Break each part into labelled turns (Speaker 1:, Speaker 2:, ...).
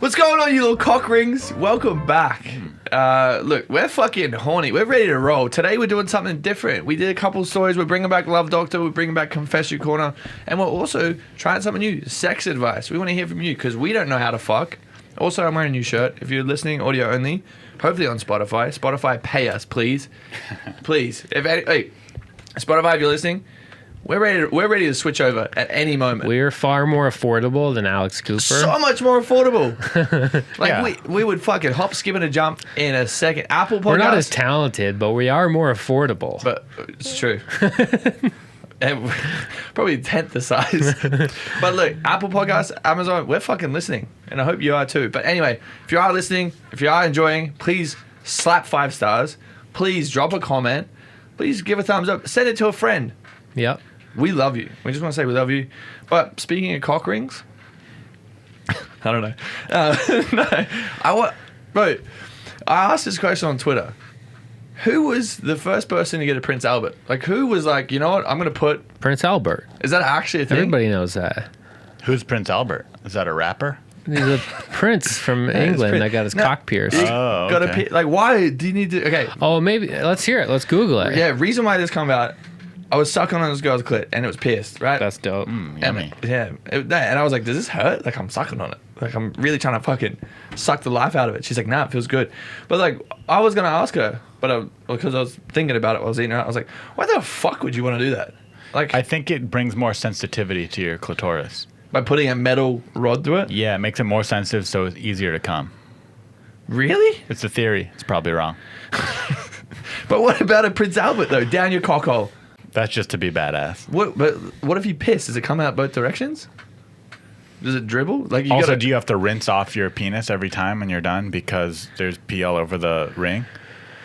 Speaker 1: What's going on, you little cock rings? Welcome back. Look, we're fucking horny. We're ready to roll. Today we're doing something different. We did a couple stories. We're bringing back Love Doctor. We're bringing back Confession Corner. And we're also trying something new. Sex advice. We want to hear from you because we don't know how to fuck. Also, I'm wearing a new shirt. If you're listening, audio only, hopefully on Spotify. Spotify, pay us, please. Please. Hey, Spotify, if you're listening, we're ready to switch over at any moment.
Speaker 2: We're far more affordable than Alex Cooper.
Speaker 1: So much more affordable. We would fucking hop, skip, and a jump in a second. Apple Podcast.
Speaker 2: We're not as talented, but we are more affordable.
Speaker 1: But it's true. And probably a tenth the size. But look, Apple Podcasts, Amazon, we're fucking listening. And I hope you are too. But anyway, if you are listening, if you are enjoying, please slap 5 stars. Please drop a comment. Please give a thumbs up. Send it to a friend.
Speaker 2: Yep.
Speaker 1: We love you. We just want to say we love you. But speaking of cock rings, I don't know. Bro, I asked this question on Twitter. Who was the first person to get a Prince Albert? Like, who was like, you know what? I'm going to put...
Speaker 2: Prince Albert.
Speaker 1: Is that actually a thing?
Speaker 2: Everybody knows that.
Speaker 3: Who's Prince Albert? Is that a rapper?
Speaker 2: He's a prince from England that got his cock pierced.
Speaker 3: Oh, okay.
Speaker 1: Like, why do you need to... Okay.
Speaker 2: Oh, maybe... Let's hear it. Let's Google it.
Speaker 1: Yeah, reason why this come about... I was sucking on this girl's clit and it was pierced, right?
Speaker 2: That's dope.
Speaker 3: Yummy.
Speaker 1: And I was like, does this hurt? Like, I'm sucking on it. Like, I'm really trying to fucking suck the life out of it. She's like, nah, it feels good. But, like, I was going to ask her, but because I was thinking about it while I was eating it, I was like, why the fuck would you want to do that? Like,
Speaker 3: I think it brings more sensitivity to your clitoris.
Speaker 1: By putting a metal rod through it?
Speaker 3: Yeah, it makes it more sensitive so it's easier to come.
Speaker 1: Really?
Speaker 3: It's a theory. It's probably wrong.
Speaker 1: But what about a Prince Albert, though? Down your cockhole.
Speaker 3: That's just to be badass.
Speaker 1: But what if you piss? Does it come out both directions? Does it dribble? Like,
Speaker 3: do you have to rinse off your penis every time when you're done because there's pee all over the ring?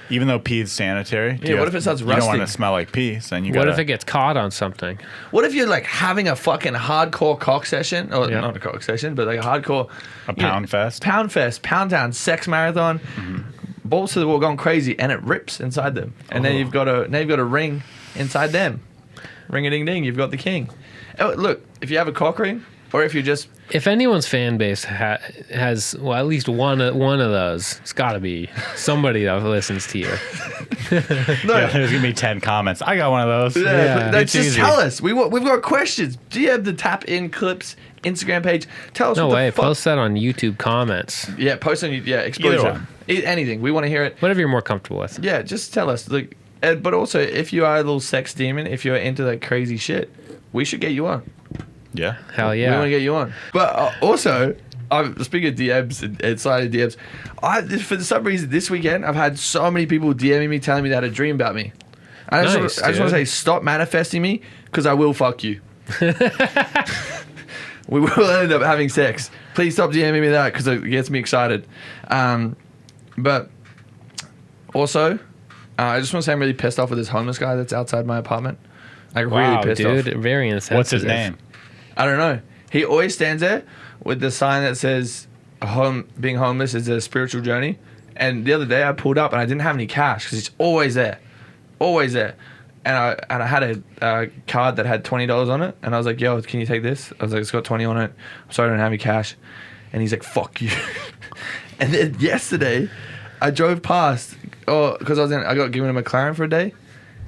Speaker 3: Even though pee is sanitary.
Speaker 1: Yeah, what if it starts rusting?
Speaker 3: You don't want to smell like pee, so then you
Speaker 2: What if it gets caught on something?
Speaker 1: What if you're like having a fucking hardcore cock session? Or not a cock session, but like a hardcore...
Speaker 3: A pound fest?
Speaker 1: Pound fest, pound town, sex marathon. Mm-hmm. Balls to the wall going crazy, and it rips inside them. And then you've got a ring inside them. Ring-a-ding-ding, you've got the king. Oh, look, if you have a cock ring, or if you just...
Speaker 2: If anyone's fan base has, well, at least one of those, it's got to be somebody that listens to you.
Speaker 1: No.
Speaker 3: Yeah, there's going to be 10 comments. I got one of those.
Speaker 1: Yeah. Just tell us. We've got questions. Do you have the Tap In Clips Instagram page? Tell us
Speaker 2: No
Speaker 1: what
Speaker 2: way.
Speaker 1: the fuck...
Speaker 2: Post that on YouTube comments.
Speaker 1: Yeah, post on... Yeah, exposure. Anything. We want to hear it.
Speaker 2: Whatever you're more comfortable with.
Speaker 1: Yeah, just tell us. Like, but also, if you are a little sex demon, if you're into that crazy shit, we should get you on.
Speaker 3: Yeah.
Speaker 2: Hell yeah.
Speaker 1: We want to get you on. But also, speaking of DMs and sliding DMs, for some reason this weekend, I've had so many people DMing me, telling me they had a dream about me. And I just want to say, stop manifesting me, because I will fuck you. We will end up having sex. Please stop DMing me that, because it gets me excited. But also, I just want to say I'm really pissed off with this homeless guy that's outside my apartment. Like, really pissed off.
Speaker 2: Dude, very insensitive.
Speaker 3: What's his name?
Speaker 1: I don't know. He always stands there with the sign that says being homeless is a spiritual journey. And the other day I pulled up and I didn't have any cash because he's always there. Always there. And I had a card that had $20 on it. And I was like, yo, can you take this? I was like, it's got 20 on it. I'm sorry I don't have any cash. And he's like, fuck you. And then yesterday I drove past because I got given a McLaren for a day.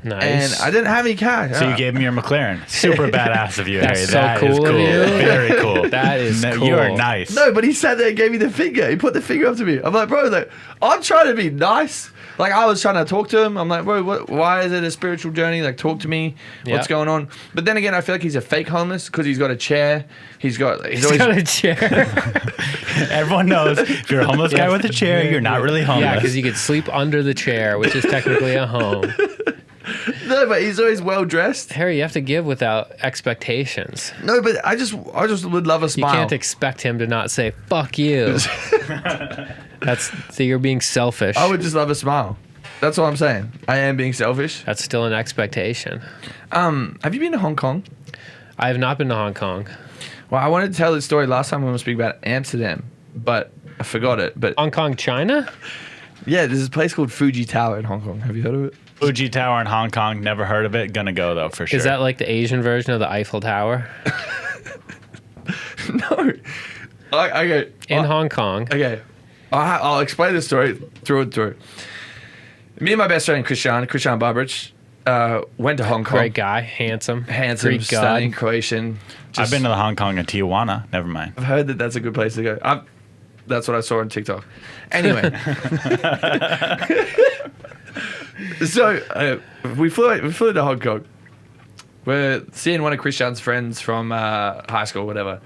Speaker 2: Nice.
Speaker 1: And I didn't have any cash.
Speaker 3: So you gave him your McLaren. Super badass of you, Harry.
Speaker 2: That's
Speaker 3: That
Speaker 2: so
Speaker 3: is
Speaker 2: cool of you.
Speaker 3: Very cool.
Speaker 2: That is cool.
Speaker 3: You are nice.
Speaker 1: No, but he sat there and gave me the finger. He put the finger up to me. I'm like, bro, like, I'm trying to be nice. Like, I was trying to talk to him. I'm like, bro, why is it a spiritual journey? Like, talk to me. What's going on? But then again, I feel like he's a fake homeless because he's got a chair. He's got a chair.
Speaker 3: Everyone knows if you're a homeless guy with a chair, you're not really homeless.
Speaker 2: Yeah, because you could sleep under the chair, which is technically a home.
Speaker 1: No, but he's always well dressed.
Speaker 2: Harry, you have to give without expectations.
Speaker 1: No, but I just would love a smile.
Speaker 2: You can't expect him to not say "fuck you." So you're being selfish.
Speaker 1: I would just love a smile. That's all I'm saying. I am being selfish.
Speaker 2: That's still an expectation.
Speaker 1: Have you been to Hong Kong?
Speaker 2: I have not been to Hong Kong.
Speaker 1: Well, I wanted to tell this story last time when we were speaking about Amsterdam, but I forgot it. But
Speaker 2: Hong Kong, China?
Speaker 1: Yeah, there's a place called Fuji Tower in Hong Kong. Have you heard of it?
Speaker 3: Fuji Tower in Hong Kong, never heard of it. Gonna go, though, for sure.
Speaker 2: Is that like the Asian version of the Eiffel Tower?
Speaker 1: No. Okay.
Speaker 2: in Hong Kong.
Speaker 1: Okay. I'll explain the story through and through. Me and my best friend, Christian Barbrich, went to Hong Kong.
Speaker 2: Great guy, handsome,
Speaker 1: Handsome,
Speaker 2: Greek god.
Speaker 1: stunning, Croatian.
Speaker 3: I've been to the Hong Kong and Tijuana. Never mind.
Speaker 1: I've heard that that's a good place to go. That's what I saw on TikTok. Anyway. So we flew to Hong Kong. We're seeing one of Christian's friends from high school, whatever.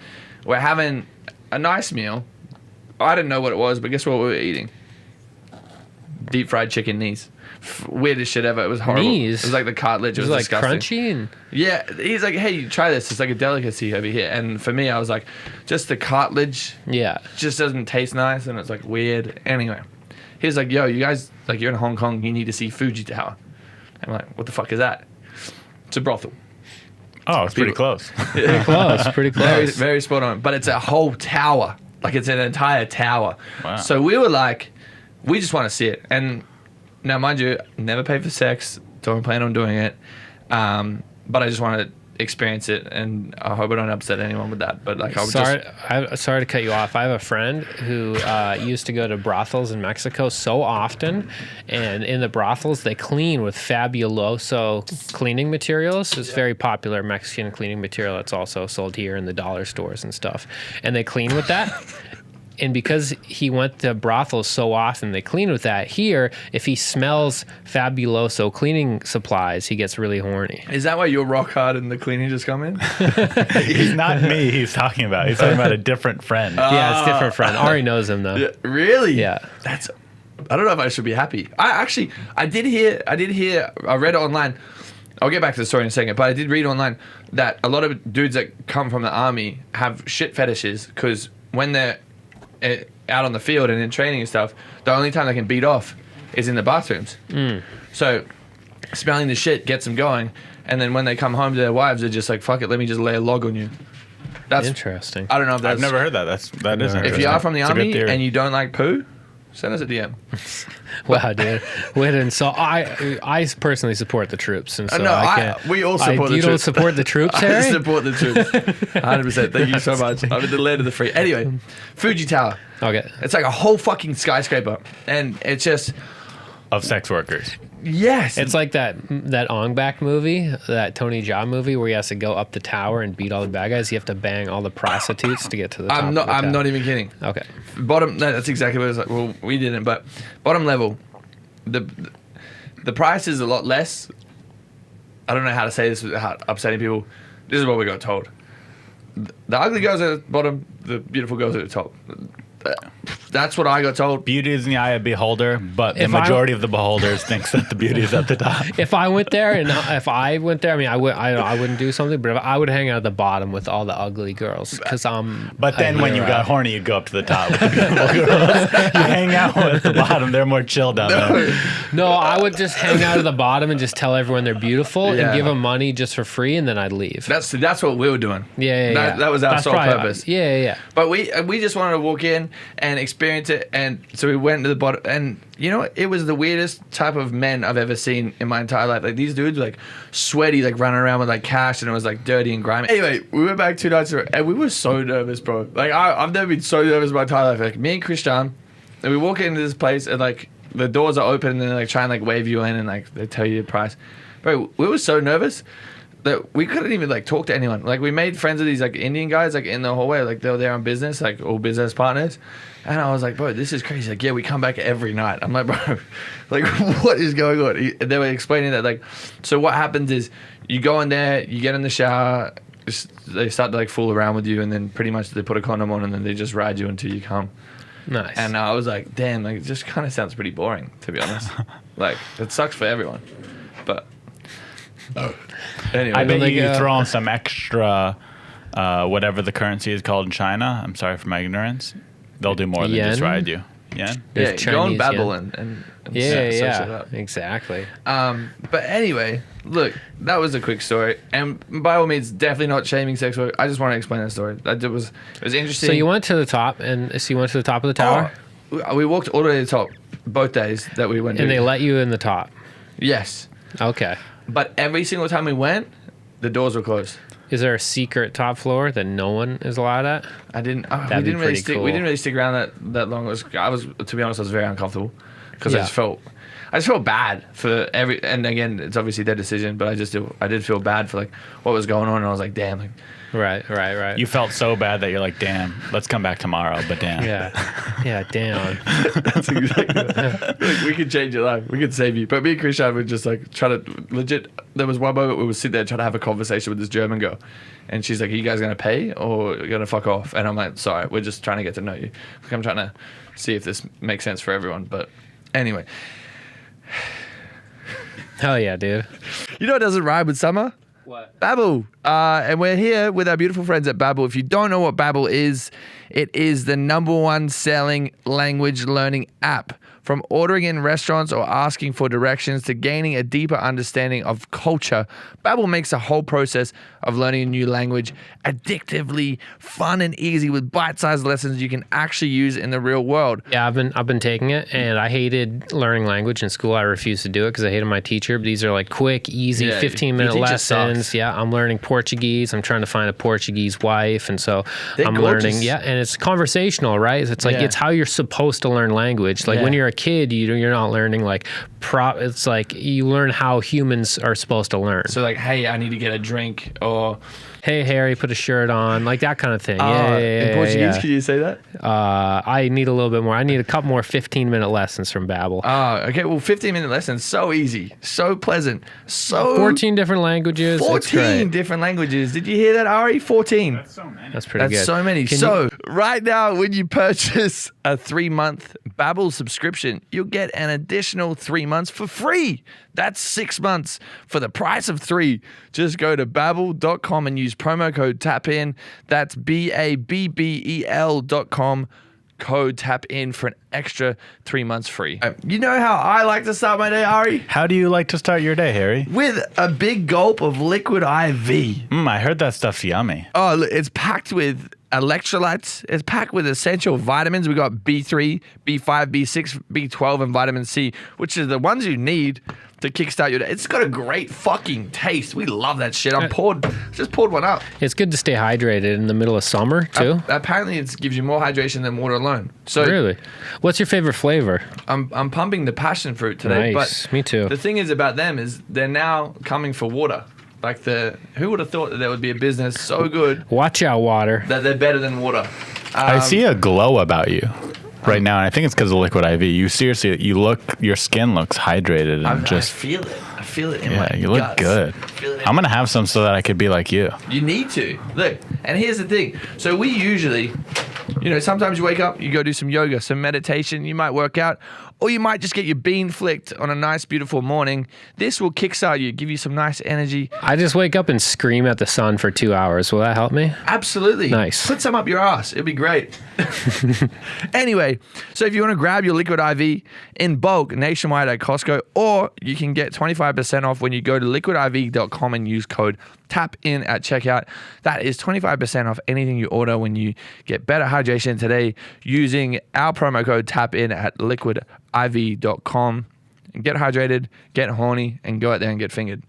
Speaker 1: We're having a nice meal. I didn't know what it was, but guess what we were eating? Deep fried chicken knees. Weirdest shit ever. It was horrible.
Speaker 2: Knees?
Speaker 1: It was like the cartilage. It was
Speaker 2: like
Speaker 1: disgusting.
Speaker 2: crunchy and
Speaker 1: Yeah, he's like, hey, try this. It's like a delicacy over here. And for me, I was like, just the cartilage
Speaker 2: yeah.
Speaker 1: just doesn't taste nice, and it's like weird. Anyway, he was like, yo, you guys, like, you're in Hong Kong, you need to see Fuji Tower. I'm like, what the fuck is that? It's a brothel.
Speaker 3: Oh, it's pretty close.
Speaker 2: Pretty close. Pretty
Speaker 1: Very,
Speaker 2: close.
Speaker 1: very spot on. But it's a whole tower. Like, it's an entire tower.
Speaker 3: Wow.
Speaker 1: So we were like, we just want to see it. And now, mind you, never paid for sex. Don't plan on doing it. But I just want to experience it, and I hope I don't upset anyone with that. But like, I would
Speaker 2: Sorry to cut you off. I have a friend who used to go to brothels in Mexico so often, and in the brothels they clean with Fabuloso cleaning materials. It's very popular Mexican cleaning material. It's also sold here in the dollar stores and stuff. And they clean with that. And because he went to brothels so often, they clean with that. Here, if he smells Fabuloso cleaning supplies, he gets really horny.
Speaker 1: Is that why you're rock hard and the cleaning just come in?
Speaker 3: He's not me. He's talking about a different friend.
Speaker 2: Yeah, it's a different friend. Ari knows him though.
Speaker 1: Yeah, really?
Speaker 2: Yeah.
Speaker 1: I don't know if I should be happy. I read it online. I'll get back to the story in a second, but I did read online that a lot of dudes that come from the army have shit fetishes because when they're out on the field and in training and stuff, the only time they can beat off is in the bathrooms. So smelling the shit gets them going, and then when they come home to their wives, they're just like, fuck it, let me just lay a log on you. That's
Speaker 2: interesting.
Speaker 1: I don't know if that's...
Speaker 3: I've never heard that. That is interesting.
Speaker 1: If you are from the
Speaker 3: It's a good
Speaker 1: army
Speaker 3: theory.
Speaker 1: and you don't like poo, send us a DM.
Speaker 2: Wow, dude. Wait, and so I personally support the troops, and so
Speaker 1: No,
Speaker 2: I can't.
Speaker 1: we all support the
Speaker 2: You
Speaker 1: troops.
Speaker 2: don't support the troops,
Speaker 1: I
Speaker 2: Harry?
Speaker 1: support the troops. 100%. Thank you so much. I'm in the land of the free. Anyway, Fuji Tower.
Speaker 2: Okay.
Speaker 1: It's like a whole fucking skyscraper. And it's just,
Speaker 3: Of sex workers.
Speaker 1: yes.
Speaker 2: It's like that Ong Bak movie, that Tony Jaa movie, where he has to go up the tower and beat all the bad guys. You have to bang all the prostitutes to get to the top.
Speaker 1: I'm
Speaker 2: of the tower.
Speaker 1: not even kidding.
Speaker 2: Okay.
Speaker 1: Bottom, no, that's exactly what it was like. Well, we didn't, but bottom level, the price is a lot less. I don't know how to say this without upsetting people. This is what we got told. The ugly girls at the bottom, the beautiful girls at the top. That's what I got told.
Speaker 3: Beauty is in the eye of the beholder, but the
Speaker 2: If I-
Speaker 3: majority of the beholders thinks that the beauty is at the top.
Speaker 2: If I went there, I mean, I wouldn't do something, but if I would hang out at the bottom with all the ugly girls, because
Speaker 3: But then when you got horny, you'd go up to the top with the beautiful girls. You hang out at the bottom; they're more chill down there.
Speaker 2: No, I would just hang out at the bottom and just tell everyone they're beautiful
Speaker 1: Yeah.
Speaker 2: and give them money just for free, and then I'd leave.
Speaker 1: That's what we were doing.
Speaker 2: Yeah.
Speaker 1: That was our
Speaker 2: That's
Speaker 1: sole
Speaker 2: probably-
Speaker 1: purpose.
Speaker 2: Yeah.
Speaker 1: But we just wanted to walk in and experience it, and so we went to the bottom, and you know what? It was the weirdest type of men I've ever seen in my entire life. Like, these dudes were like sweaty, like running around with like cash, and it was like dirty and grimy. Anyway, we went back 2 nights ago, and we were so nervous, bro. Like, I've never been so nervous in my entire life. Like, me and Christian, and we walk into this place, and like the doors are open, and they like try and like wave you in, and like they tell you the price. Bro, we were so nervous that we couldn't even like talk to anyone. Like, we made friends with these like Indian guys like in the hallway, like they were there on business, like all business partners. And I was like, bro, this is crazy. Like, yeah, we come back every night. I'm like, bro, like, what is going on? And they were explaining that, like, so what happens is you go in there, you get in the shower, they start to like fool around with you, and then pretty much they put a condom on, and then they just ride you until you come.
Speaker 2: Nice.
Speaker 1: And I was like, damn, like, it just kind of sounds pretty boring, to be honest. Like, it sucks for everyone. But anyway,
Speaker 3: I bet
Speaker 2: like,
Speaker 3: you throw on some extra, whatever the currency is called in China. I'm sorry for my ignorance. They'll do more than just
Speaker 2: Yen?
Speaker 3: ride you. Yen?
Speaker 1: yeah,
Speaker 2: There's
Speaker 1: go on
Speaker 2: Chinese
Speaker 1: Babbel
Speaker 2: yen.
Speaker 1: and
Speaker 2: Yeah,
Speaker 1: search it
Speaker 2: yeah,
Speaker 1: up.
Speaker 2: exactly.
Speaker 1: But anyway, look, that was a quick story, and by all means, definitely not shaming sex work. I just want to explain that story. It was interesting.
Speaker 2: So you went to the top, and so you went to the top of the tower,
Speaker 1: We walked all the way to the top both days that we went.
Speaker 2: and
Speaker 1: to.
Speaker 2: they let you in the top.
Speaker 1: Yes,
Speaker 2: Okay.
Speaker 1: but every single time we went, the doors were closed.
Speaker 2: Is there a secret top floor that no one is allowed at?
Speaker 1: I didn't. We
Speaker 2: That'd be
Speaker 1: didn't really
Speaker 2: pretty
Speaker 1: stick.
Speaker 2: cool.
Speaker 1: We didn't really stick around that long. I was to be honest, I was very uncomfortable because I
Speaker 2: Yeah.
Speaker 1: just felt bad for every. And again, it's obviously their decision, but I did feel bad for like what was going on, and I was like, damn, like
Speaker 2: Right.
Speaker 3: You felt so bad that you're like, damn, let's come back tomorrow, but damn.
Speaker 2: Yeah, damn.
Speaker 1: that's exactly. Like, we could change your life. We could save you. But me and Christian would just like try to legit. There was one moment we would sit there trying to have a conversation with this German girl, and she's like, "Are you guys gonna pay or gonna fuck off?" And I'm like, "Sorry, we're just trying to get to know you. Like, I'm trying to see if this makes sense for everyone." But anyway,
Speaker 2: Hell yeah, dude.
Speaker 1: you know what doesn't rhyme with summer?
Speaker 2: What?
Speaker 1: Babbel. And we're here with our beautiful friends at Babbel. If you don't know what Babbel is, it is the #1 selling language learning app. From ordering in restaurants or asking for directions to gaining a deeper understanding of culture, Babbel makes the whole process of learning a new language addictively fun and easy with bite-sized lessons you can actually use in the real world.
Speaker 2: Yeah, I've been taking it, and I hated learning language in school. I refused to do it because I hated my teacher. But these are like quick, easy,
Speaker 1: Yeah,
Speaker 2: 15-minute
Speaker 1: your teacher
Speaker 2: lessons.
Speaker 1: sucks.
Speaker 2: Yeah, I'm learning Portuguese. I'm trying to find a Portuguese wife, and so
Speaker 1: They're
Speaker 2: I'm
Speaker 1: gorgeous.
Speaker 2: learning. Yeah, and it's conversational, right? It's like
Speaker 1: Yeah.
Speaker 2: it's how you're supposed to learn language. Like
Speaker 1: Yeah.
Speaker 2: when you're a kid, you're not learning like It's like you learn how humans are supposed to learn.
Speaker 1: So like, hey, I need to get a drink, or
Speaker 2: Hey Harry, put a shirt on, like that kind of thing. Yeah,
Speaker 1: in Portuguese, can you say that?
Speaker 2: I need a little bit more. I need a couple more 15-minute lessons from Babbel.
Speaker 1: Okay, well, 15-minute lessons, so easy, so pleasant, so
Speaker 2: 14 different languages. It's
Speaker 1: 14
Speaker 2: great.
Speaker 1: different languages. Did you hear that, Ari? 14.
Speaker 3: That's so many.
Speaker 2: That's pretty
Speaker 1: That's
Speaker 2: good.
Speaker 1: so many.
Speaker 2: Can
Speaker 1: So
Speaker 2: you-
Speaker 1: right now, when you purchase a 3-month Babbel subscription, you'll get an additional 3 months for free. That's 6 months for the price of 3. Just go to babbel.com and use promo code TAPIN. That's BABBEL.com. Code TAPIN for an extra 3 months free. You know how I like to start my day, Ari?
Speaker 3: How do you like to start your day, Harry?
Speaker 1: With a big gulp of liquid IV.
Speaker 3: I heard that stuff's yummy.
Speaker 1: Oh, look, it's packed with electrolytes. It's packed with essential vitamins. We got B3, B5, B6, B12, and vitamin C, which are the ones you need to kickstart your day. It's got a great fucking taste. We love that shit. Just poured one up.
Speaker 2: It's good to stay hydrated in the middle of summer too.
Speaker 1: Apparently, it gives you more hydration than water alone. So
Speaker 2: Really? What's your favorite flavor?
Speaker 1: I'm pumping the passion fruit today.
Speaker 2: Nice.
Speaker 1: But
Speaker 2: Me too.
Speaker 1: the thing is about them is they're now coming for water. Like who would have thought that there would be a business so good
Speaker 2: Watch out, water.
Speaker 1: that they're better than water?
Speaker 3: I see a glow about you right now, and I think it's because of liquid IV. You seriously, your skin looks hydrated and
Speaker 1: I
Speaker 3: just,
Speaker 1: feel it. I feel it in
Speaker 3: yeah,
Speaker 1: my
Speaker 3: you look
Speaker 1: guts.
Speaker 3: good.
Speaker 1: I feel it in
Speaker 3: I'm going to have some so that I could be like you.
Speaker 1: You need to. Look, and here's the thing. So we usually, sometimes you wake up, you go do some yoga, some meditation, you might work out, or you might just get your bean flicked on a nice, beautiful morning. This will kickstart you, give you some nice energy.
Speaker 2: I just wake up and scream at the sun for 2 hours. Will that help me?
Speaker 1: Absolutely.
Speaker 2: Nice.
Speaker 1: Put some up your ass. It'd be great. Anyway, so if you want to grab your liquid IV in bulk nationwide at Costco, or you can get 25% off when you go to liquidiv.com and use code TAPIN at checkout. That is 25% off anything you order when you get better hydration today using our promo code TAPIN at liquidiv.com. Get hydrated, get horny, and go out there and get fingered.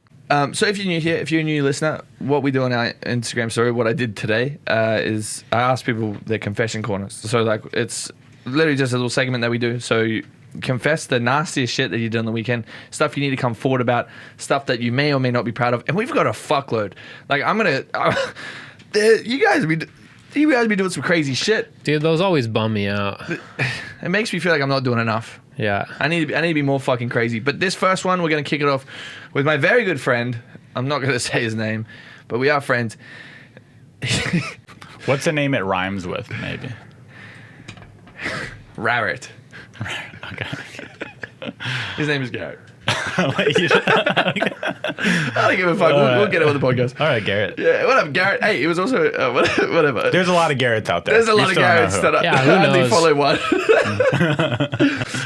Speaker 1: So if you're new here, if you're a new listener, what we do on our Instagram story, what I did today is I asked people their confession corners. So like it's literally just a little segment that we do. So you confess the nastiest shit that you did on the weekend, stuff you need to come forward about, stuff that you may or may not be proud of. And we've got a fuckload. Like you guys be doing some crazy shit.
Speaker 2: Dude, those always bum me out.
Speaker 1: It makes me feel like I'm not doing enough.
Speaker 2: Yeah.
Speaker 1: I need to be more fucking crazy. But this first one, we're going to kick it off with my very good friend. I'm not going to say his name, but we are friends.
Speaker 3: What's a name it rhymes with, maybe?
Speaker 1: Rarrett.
Speaker 3: Okay.
Speaker 1: His name is Garrett.
Speaker 3: All
Speaker 1: I don't give a fuck. We'll get it with the podcast.
Speaker 3: right, Garrett.
Speaker 1: Yeah, what up, Garrett? Hey, it was also whatever.
Speaker 3: There's a lot of Garretts out there.
Speaker 1: There's a
Speaker 3: We
Speaker 1: lot of
Speaker 3: still don't know
Speaker 1: Garretts
Speaker 3: who.
Speaker 1: that
Speaker 2: Yeah, who
Speaker 1: I only
Speaker 2: knows?
Speaker 1: follow one.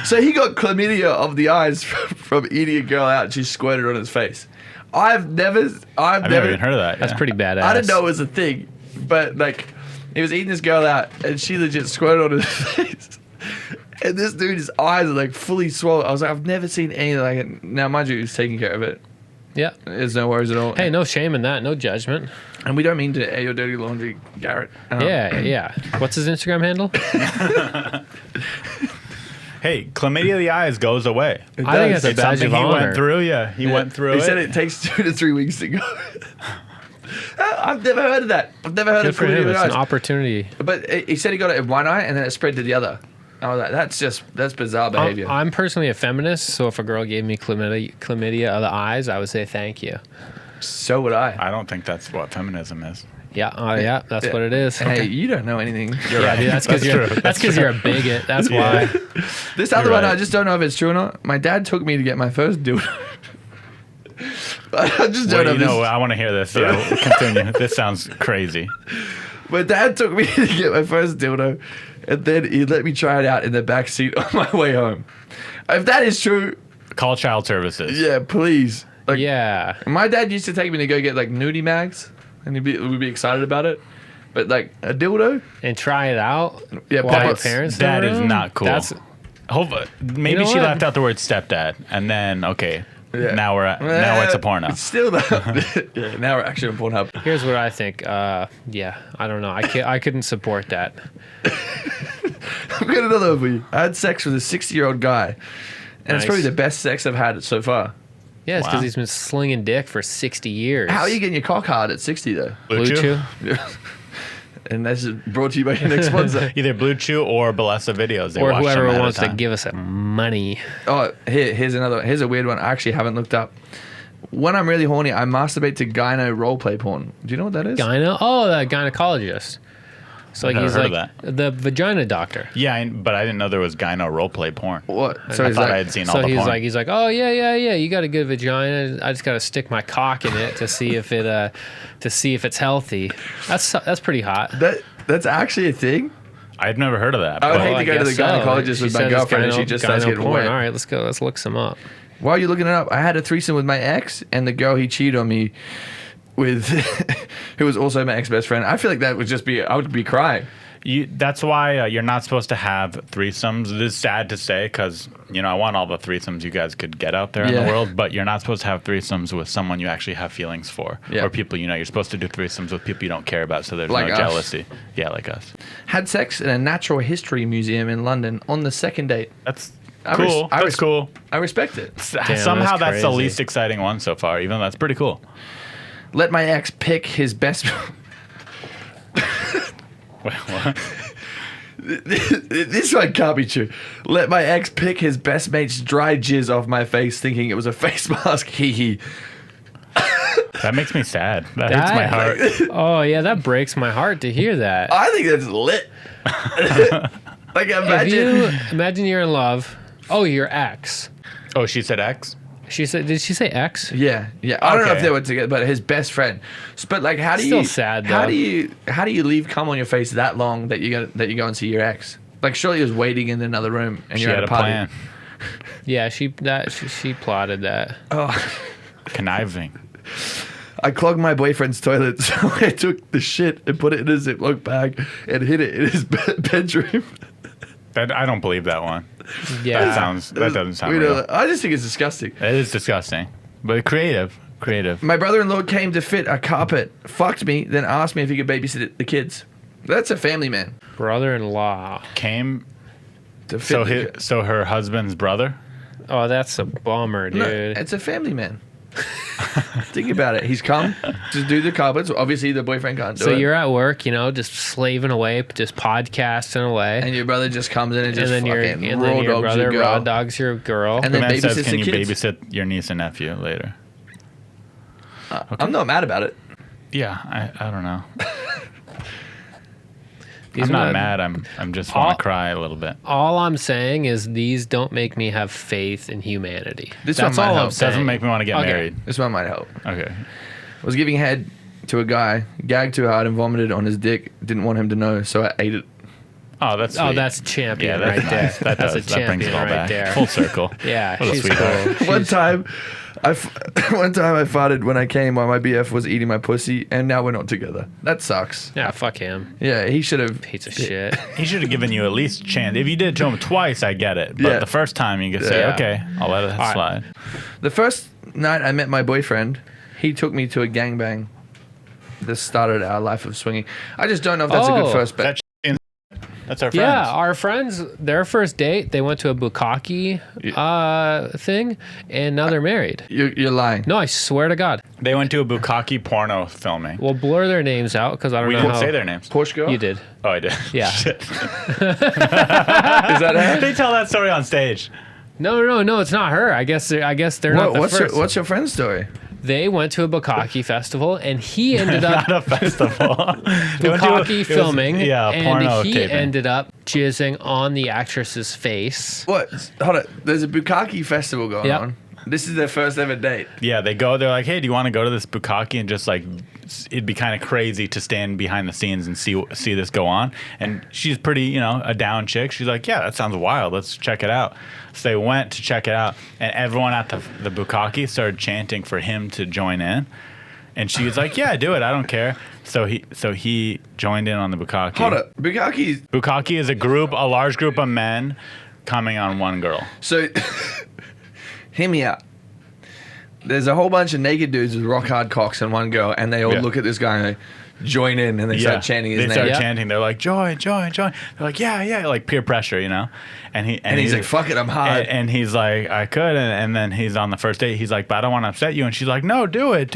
Speaker 1: So he got chlamydia of the eyes from eating a girl out and she squirted on his face. I've never
Speaker 3: I've never even heard of that.
Speaker 2: That's
Speaker 3: yeah.
Speaker 2: pretty badass.
Speaker 1: I didn't know it was a thing, but like he was eating this girl out and she legit squirted on his face. And this dude, his eyes are like fully swollen. I was like, I've never seen anything like it. Now, mind you, he was taking care of it.
Speaker 2: Yeah.
Speaker 1: There's no worries at all.
Speaker 2: Hey, no shame in that. No judgment.
Speaker 1: And we don't mean to air your dirty laundry, Garrett.
Speaker 2: Yeah. What's his Instagram handle?
Speaker 3: Hey, chlamydia of the eyes goes away.
Speaker 2: I think it's a
Speaker 3: It's
Speaker 2: badge
Speaker 3: something
Speaker 2: of
Speaker 3: he
Speaker 2: honor.
Speaker 3: went through. Yeah, he went through
Speaker 1: He
Speaker 3: it.
Speaker 1: said it takes 2 to 3 weeks to go. I've never heard of that. I've never heard
Speaker 2: Good
Speaker 1: of
Speaker 2: for
Speaker 1: chlamydia
Speaker 2: him.
Speaker 1: of the
Speaker 2: It's an
Speaker 1: eyes.
Speaker 2: opportunity.
Speaker 1: But he said he got it in one eye and then it spread to the other. I was like, that's bizarre behavior.
Speaker 2: I'm personally a feminist, so if a girl gave me chlamydia of the eyes, I would say thank you.
Speaker 1: So would I.
Speaker 3: I don't think that's what feminism is.
Speaker 2: Yeah, that's what it is.
Speaker 1: Hey, you don't know anything.
Speaker 3: You're
Speaker 2: Yeah,
Speaker 3: right.
Speaker 2: dude, that's because you're a bigot. That's why.
Speaker 1: This other
Speaker 3: You're
Speaker 1: one,
Speaker 3: right.
Speaker 1: I just don't know if it's true or not. My dad took me to get my first dildo. I just don't
Speaker 3: Well,
Speaker 1: know.
Speaker 3: I want to hear this. So continue. This sounds crazy.
Speaker 1: My dad took me to get my first dildo, and then he let me try it out in the back seat on my way home. If that is true,
Speaker 3: Call child services.
Speaker 1: yeah, please. Like,
Speaker 2: Yeah.
Speaker 1: my dad used to take me to go get like nudie mags, and we'd be excited about it. But like a dildo,
Speaker 2: And try it out.
Speaker 1: Yeah,
Speaker 2: while your
Speaker 1: that's-
Speaker 2: parents.
Speaker 3: that
Speaker 2: are
Speaker 3: is
Speaker 2: around?
Speaker 3: not cool.
Speaker 2: That's
Speaker 3: Maybe
Speaker 2: You know
Speaker 3: she
Speaker 2: what?
Speaker 3: left out the word stepdad, and then okay,
Speaker 1: yeah.
Speaker 3: now it's a porno.
Speaker 1: It's still that. Yeah, now we're actually on Pornhub.
Speaker 2: Here's what I think. Yeah, I don't know. I couldn't support that.
Speaker 1: I've got another one for you. I had sex with a 60-year-old guy, and it's
Speaker 2: Nice.
Speaker 1: probably the best sex I've had so far.
Speaker 2: Yeah, it's because
Speaker 3: Wow.
Speaker 2: he's been slinging dick for 60 years.
Speaker 1: How are you getting your cock hard at 60 though?
Speaker 2: Blue Chew?
Speaker 1: And that's brought to you by your next sponsor.
Speaker 3: Either Blue Chew or Balesa Videos. They
Speaker 2: Or
Speaker 3: watch
Speaker 2: whoever
Speaker 3: them at a
Speaker 2: wants to
Speaker 3: time.
Speaker 2: give us money.
Speaker 1: Oh, here's a weird one. I actually haven't looked up. When I'm really horny, I masturbate to gyno roleplay porn. Do you know what that is?
Speaker 2: Gyno? Oh, the gynecologist. So like
Speaker 3: I've
Speaker 2: he's
Speaker 3: never heard
Speaker 2: like
Speaker 3: of
Speaker 2: the vagina doctor.
Speaker 3: Yeah, but I didn't know there was gyno roleplay porn.
Speaker 1: What? So
Speaker 3: I
Speaker 1: he's
Speaker 3: thought
Speaker 1: like,
Speaker 3: I had seen
Speaker 2: So
Speaker 3: all the porn.
Speaker 2: he's like, oh yeah. You got a good vagina. I just got to stick my cock in it to see if it's healthy. That's pretty hot.
Speaker 1: that's actually a thing.
Speaker 3: I've never heard of that.
Speaker 1: I would
Speaker 3: but-
Speaker 1: hate
Speaker 2: Well,
Speaker 1: to go to the
Speaker 2: guess so.
Speaker 1: gynecologist
Speaker 2: She
Speaker 1: with my
Speaker 2: says it's
Speaker 1: girlfriend and she just starts
Speaker 2: gyno
Speaker 1: getting
Speaker 2: porn.
Speaker 1: wet.
Speaker 2: All right, let's go. Let's look some up.
Speaker 1: While you're looking it up, I had a threesome with my ex and the girl he cheated on me with, who was also my ex best friend. I feel like that would just be, I would be crying.
Speaker 3: That's why you're not supposed to have threesomes. It is sad to say because, I want all the threesomes you guys could get out there in
Speaker 1: Yeah.
Speaker 3: the world, but you're not supposed to have threesomes with someone you actually have feelings for.
Speaker 1: Yeah.
Speaker 3: Or people, you're supposed to do threesomes with people you don't care about so there's
Speaker 1: Like
Speaker 3: no
Speaker 1: us.
Speaker 3: jealousy. Yeah, like us.
Speaker 1: Had sex in a natural history museum in London on the second date.
Speaker 3: That's
Speaker 1: I
Speaker 3: cool.
Speaker 1: res- I
Speaker 3: That's
Speaker 1: res-
Speaker 3: cool.
Speaker 1: I respect it.
Speaker 3: Somehow
Speaker 2: that's
Speaker 3: that's the
Speaker 2: crazy.
Speaker 3: least exciting one so far, even though that's pretty cool.
Speaker 1: Let my ex pick his best.
Speaker 3: Wait, what?
Speaker 1: This one can't be true. Let my ex pick his best mate's dry jizz off my face, thinking it was a face mask. Hee hee.
Speaker 3: That makes me sad. That hurts my heart.
Speaker 2: Oh yeah, that breaks my heart to hear that.
Speaker 1: I think that's lit. Like
Speaker 2: Imagine you're in love. Oh, your ex.
Speaker 3: Oh, she said X?
Speaker 2: Did she say ex?
Speaker 1: Yeah. I don't know if
Speaker 3: Okay.
Speaker 1: they were together, but his best friend. But like, how do
Speaker 2: Still
Speaker 1: you?
Speaker 2: sad,
Speaker 1: How
Speaker 2: though.
Speaker 1: do you leave cum on your face that long that you go and see your ex? Like, surely he was waiting in another room and
Speaker 3: She
Speaker 1: you're
Speaker 3: had
Speaker 1: at
Speaker 3: a
Speaker 1: a party.
Speaker 3: plan.
Speaker 2: Yeah, she plotted that.
Speaker 1: Oh.
Speaker 3: Conniving.
Speaker 1: I clogged my boyfriend's toilet, so I took the shit and put it in a Ziploc bag and hid it in his bedroom.
Speaker 3: I don't believe that one.
Speaker 2: Yeah.
Speaker 3: That doesn't sound
Speaker 1: We
Speaker 3: real.
Speaker 1: know, I just think it's disgusting.
Speaker 3: It is disgusting, but creative.
Speaker 1: My brother-in-law came to fit a carpet, fucked me, then asked me if he could babysit the kids. That's a family man.
Speaker 2: Brother-in-law.
Speaker 3: Came
Speaker 1: To fit
Speaker 3: so her husband's brother.
Speaker 2: Oh, that's a bummer, dude.
Speaker 1: No, it's a family man. Think about it. He's come to do the carpets. Obviously, the boyfriend can't do
Speaker 2: So
Speaker 1: it.
Speaker 2: you're at work, just slaving away, just podcasting away,
Speaker 1: And your brother just comes in and just
Speaker 2: then your
Speaker 1: fucking raw dogs
Speaker 2: brother
Speaker 1: your girl.
Speaker 2: raw dogs your girl.
Speaker 1: And
Speaker 3: The
Speaker 1: then
Speaker 3: man
Speaker 1: babysits
Speaker 3: says, "Can
Speaker 1: the
Speaker 3: you
Speaker 1: kids.
Speaker 3: babysit your niece and nephew later?"
Speaker 1: I'm not mad about it.
Speaker 3: Yeah, I don't know.
Speaker 2: These
Speaker 3: I'm not
Speaker 2: men-
Speaker 3: mad. I'm just want
Speaker 2: All-
Speaker 3: to cry a little bit.
Speaker 2: All I'm saying is these don't make me have faith in humanity.
Speaker 1: This
Speaker 2: That's
Speaker 1: one might
Speaker 2: all I'm
Speaker 1: help.
Speaker 2: saying.
Speaker 3: Doesn't make me want to get
Speaker 2: Okay.
Speaker 3: married.
Speaker 1: This one might help.
Speaker 3: Okay.
Speaker 1: I was giving head to a guy, gagged too hard and vomited on his dick. Didn't want him to know, so I ate it.
Speaker 3: Oh, that's
Speaker 2: Oh,
Speaker 3: sweet.
Speaker 2: that's champion
Speaker 3: yeah, that's
Speaker 2: right there.
Speaker 3: nice. That
Speaker 2: That's
Speaker 3: does.
Speaker 2: a
Speaker 3: That brings
Speaker 2: champion
Speaker 3: it all
Speaker 2: right
Speaker 3: back.
Speaker 2: there.
Speaker 3: Full circle.
Speaker 2: Yeah,
Speaker 3: What a
Speaker 2: she's
Speaker 3: sweetheart.
Speaker 2: cool.
Speaker 1: One time, One time I farted when I came while my BF was eating my pussy, and now we're not together. That sucks.
Speaker 2: Yeah, fuck him.
Speaker 1: Yeah, he should have.
Speaker 2: Piece of shit.
Speaker 3: He should have given you at least a chance. If you did it to him twice, I get it. But
Speaker 1: Yeah.
Speaker 3: the first time, you could say,
Speaker 2: Yeah.
Speaker 3: okay, I'll let it slide.
Speaker 1: The first night I met my boyfriend, he took me to a gangbang. This started our life of swinging. I just don't know if that's a good first bet.
Speaker 3: That's our friends.
Speaker 2: Yeah, our friends, their first date, they went to a bukkake thing, and now they're married.
Speaker 1: You're lying.
Speaker 2: No, I swear to God.
Speaker 3: They went to a bukkake porno filming.
Speaker 2: We'll blur their names out because I don't
Speaker 3: We
Speaker 2: know
Speaker 3: didn't
Speaker 2: how.
Speaker 3: say their names.
Speaker 1: Porsche girl?
Speaker 2: You did.
Speaker 3: Oh, I did.
Speaker 2: Yeah.
Speaker 3: Shit.
Speaker 1: Is that her?
Speaker 3: They tell that story on stage.
Speaker 2: No, it's not her. I guess they're not the first.
Speaker 1: What's your friend's story?
Speaker 2: They went to a bukkake festival, and he ended up
Speaker 3: Not a festival.
Speaker 2: bukkake filming.
Speaker 3: Yeah,
Speaker 2: and
Speaker 3: porno
Speaker 2: he
Speaker 3: taping.
Speaker 2: ended up jizzing on the actress's face.
Speaker 1: What? Hold on. There's a bukkake festival going
Speaker 2: Yep.
Speaker 1: on. This is their first ever date.
Speaker 3: Yeah, they go. They're like, "Hey, do you want to go to this bukkake?" And just like, it'd be kind of crazy to stand behind the scenes and see this go on. And she's pretty, a down chick. She's like, "Yeah, that sounds wild. Let's check it out." So they went to check it out, and everyone at the bukkake started chanting for him to join in. And she was like, "Yeah, do it. I don't care." So he joined in on the bukkake.
Speaker 1: Hold up. Bukkake.
Speaker 3: Bukkake is a large group of men coming on one girl.
Speaker 1: So, hear me out. There's a whole bunch of naked dudes with rock hard cocks and one girl, and they all
Speaker 3: Yeah.
Speaker 1: look at this guy and they join in, and they start chanting his
Speaker 3: They
Speaker 1: name.
Speaker 3: start
Speaker 2: Yeah.
Speaker 3: chanting. They're like, "Join, join, join." They're like, "Yeah, like peer pressure, And
Speaker 1: he's like, "Fuck it, I'm hard."
Speaker 3: And he's like, "I could." And then he's on the first date. He's like, "But I don't want to upset you." And she's like, "No, do it."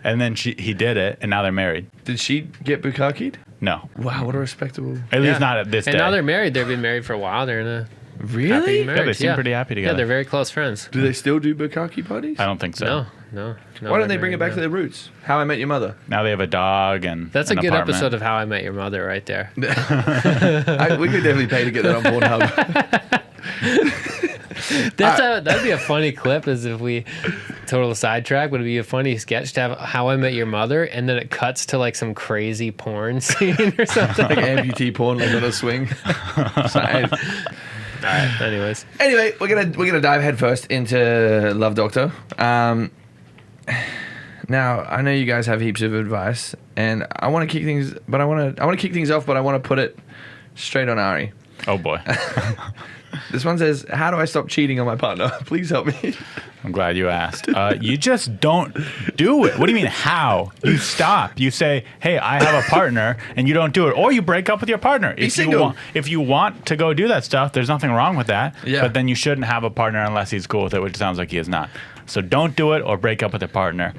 Speaker 3: And then he did it, and now they're married.
Speaker 1: Did she get bukkake'd?
Speaker 3: No,
Speaker 1: Wow, what a respectable.
Speaker 3: at
Speaker 2: Yeah.
Speaker 3: least not at this
Speaker 2: And
Speaker 3: day.
Speaker 2: now they're married. They've been married for a while. They're in a happy
Speaker 1: Really?
Speaker 2: marriage.
Speaker 3: they seem pretty happy
Speaker 2: Yeah,
Speaker 3: together.
Speaker 2: they're very close friends.
Speaker 1: Do they still do bukkake parties?
Speaker 3: I don't think so.
Speaker 2: No.
Speaker 1: Why don't they bring it back to their roots? How I Met Your Mother.
Speaker 3: Now they have a dog and
Speaker 2: That's a
Speaker 3: an
Speaker 2: good
Speaker 3: apartment.
Speaker 2: episode of How I Met Your Mother right there.
Speaker 1: We could definitely pay to get that on Pornhub.
Speaker 2: That'd be a funny clip is if we total sidetrack would it be a funny sketch to have How I Met Your Mother and then it cuts to like some crazy porn scene or something.
Speaker 1: Like amputee porn, like on a swing. So,
Speaker 2: Anyways.
Speaker 1: anyway, we're gonna dive headfirst into Love Doctor. Now I know you guys have heaps of advice, and I want to kick things, but I want to kick things off, but I want to put it straight on Ari.
Speaker 3: Oh boy,
Speaker 1: This one says, "How do I stop cheating on my partner? Please help me."
Speaker 3: I'm glad you asked. You just don't do it. What do you mean? How? You stop. You say, "Hey, I have a partner," and you don't do it, or you break up with your partner.
Speaker 1: single.
Speaker 3: If you want to go do that stuff, there's nothing wrong with that.
Speaker 1: Yeah.
Speaker 3: But then you shouldn't have a partner unless he's cool with it, which sounds like he is not. So don't do it or break up with a partner.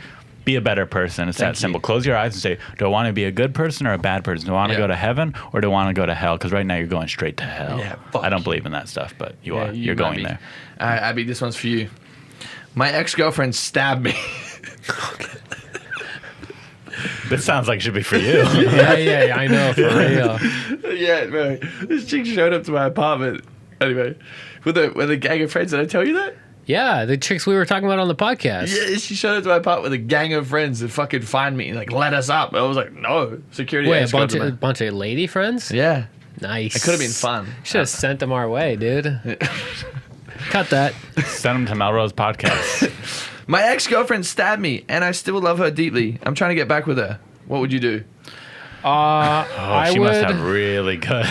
Speaker 3: Be a better person. It's that simple. Close your eyes and say, do I want to be a good person or a bad person? Do I want to go to heaven or do I want to go to hell? Because right now you're going straight to hell.
Speaker 1: Yeah, fuck
Speaker 3: I don't believe in that stuff, but you are.
Speaker 1: you
Speaker 3: You're
Speaker 1: might
Speaker 3: going
Speaker 1: be.
Speaker 3: there.
Speaker 1: All right, Abby, this one's for you. My ex-girlfriend stabbed me.
Speaker 3: This sounds like it should be for you.
Speaker 2: Yeah, I know, for real.
Speaker 1: Yeah, man. This chick showed up to my apartment. Anyway, with a gang of friends. Did I tell you that?
Speaker 2: Yeah, the chicks we were talking about on the podcast.
Speaker 1: Yeah, she showed up to my apartment with a gang of friends to fucking find me and like let us up. I was like, no, security.
Speaker 2: Wait, a
Speaker 1: escort
Speaker 2: bunch
Speaker 1: them.
Speaker 2: of lady friends?
Speaker 1: Yeah,
Speaker 2: Nice.
Speaker 1: it could have been fun.
Speaker 2: Should have sent them our way, dude. Cut that.
Speaker 3: Send them to Melrose Podcast.
Speaker 1: My ex-girlfriend stabbed me, and I still love her deeply. I'm trying to get back with her. What would you do?
Speaker 2: I
Speaker 3: she
Speaker 2: would.
Speaker 3: must have really good.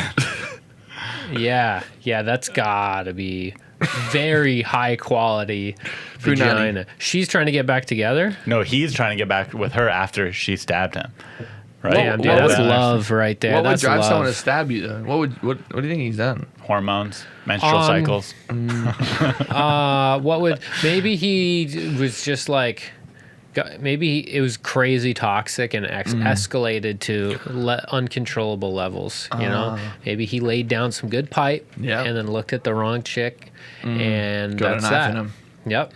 Speaker 2: Yeah, that's gotta be very high quality
Speaker 1: Punani.
Speaker 2: vagina. She's trying to get back together.
Speaker 3: No, he's trying to get back with her after she stabbed him. Right?
Speaker 2: Damn, dude,
Speaker 1: what
Speaker 2: that's
Speaker 1: would-
Speaker 2: love right there.
Speaker 1: What would
Speaker 2: That's
Speaker 1: drive
Speaker 2: love.
Speaker 1: someone to stab you though? What do you think he's done?
Speaker 3: Hormones, menstrual cycles.
Speaker 2: What would maybe he was just like. Maybe it was crazy toxic and escalated to uncontrollable levels. You know, maybe he laid down some good pipe
Speaker 1: Yeah.
Speaker 2: and then looked at the wrong chick, and
Speaker 1: Got a
Speaker 2: that's
Speaker 1: knife
Speaker 2: that.
Speaker 1: in him.
Speaker 2: Yep.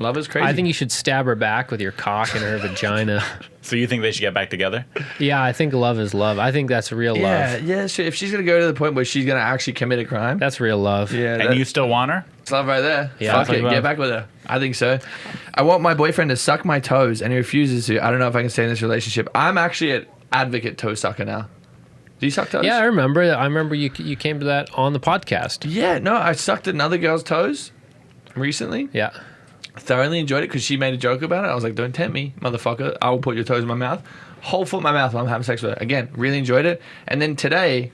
Speaker 1: Love is crazy.
Speaker 2: I think you should stab her back with your cock in her vagina.
Speaker 3: So you think they should get back together?
Speaker 2: Yeah, I think love is love. I think that's real love.
Speaker 1: Yeah. So if she's gonna go to the point where she's gonna actually commit a crime,
Speaker 2: That's real love.
Speaker 1: yeah,
Speaker 3: And you still want her?
Speaker 1: it's love right there.
Speaker 2: Yeah,
Speaker 1: Fuck
Speaker 2: it's
Speaker 1: it,
Speaker 3: like
Speaker 1: get
Speaker 3: love.
Speaker 1: back with her. I think so. I want my boyfriend to suck my toes, and he refuses to. I don't know if I can stay in this relationship. I'm actually an advocate toe sucker now. Do you suck toes?
Speaker 2: Yeah, I remember. You came to that on the podcast.
Speaker 1: Yeah. No, I sucked another girl's toes recently.
Speaker 2: Yeah.
Speaker 1: thoroughly enjoyed it because she made a joke about it. I was like, don't tempt me, motherfucker. I will put your toes in my mouth. Whole foot in my mouth while I'm having sex with her. Again, really enjoyed it. And then today,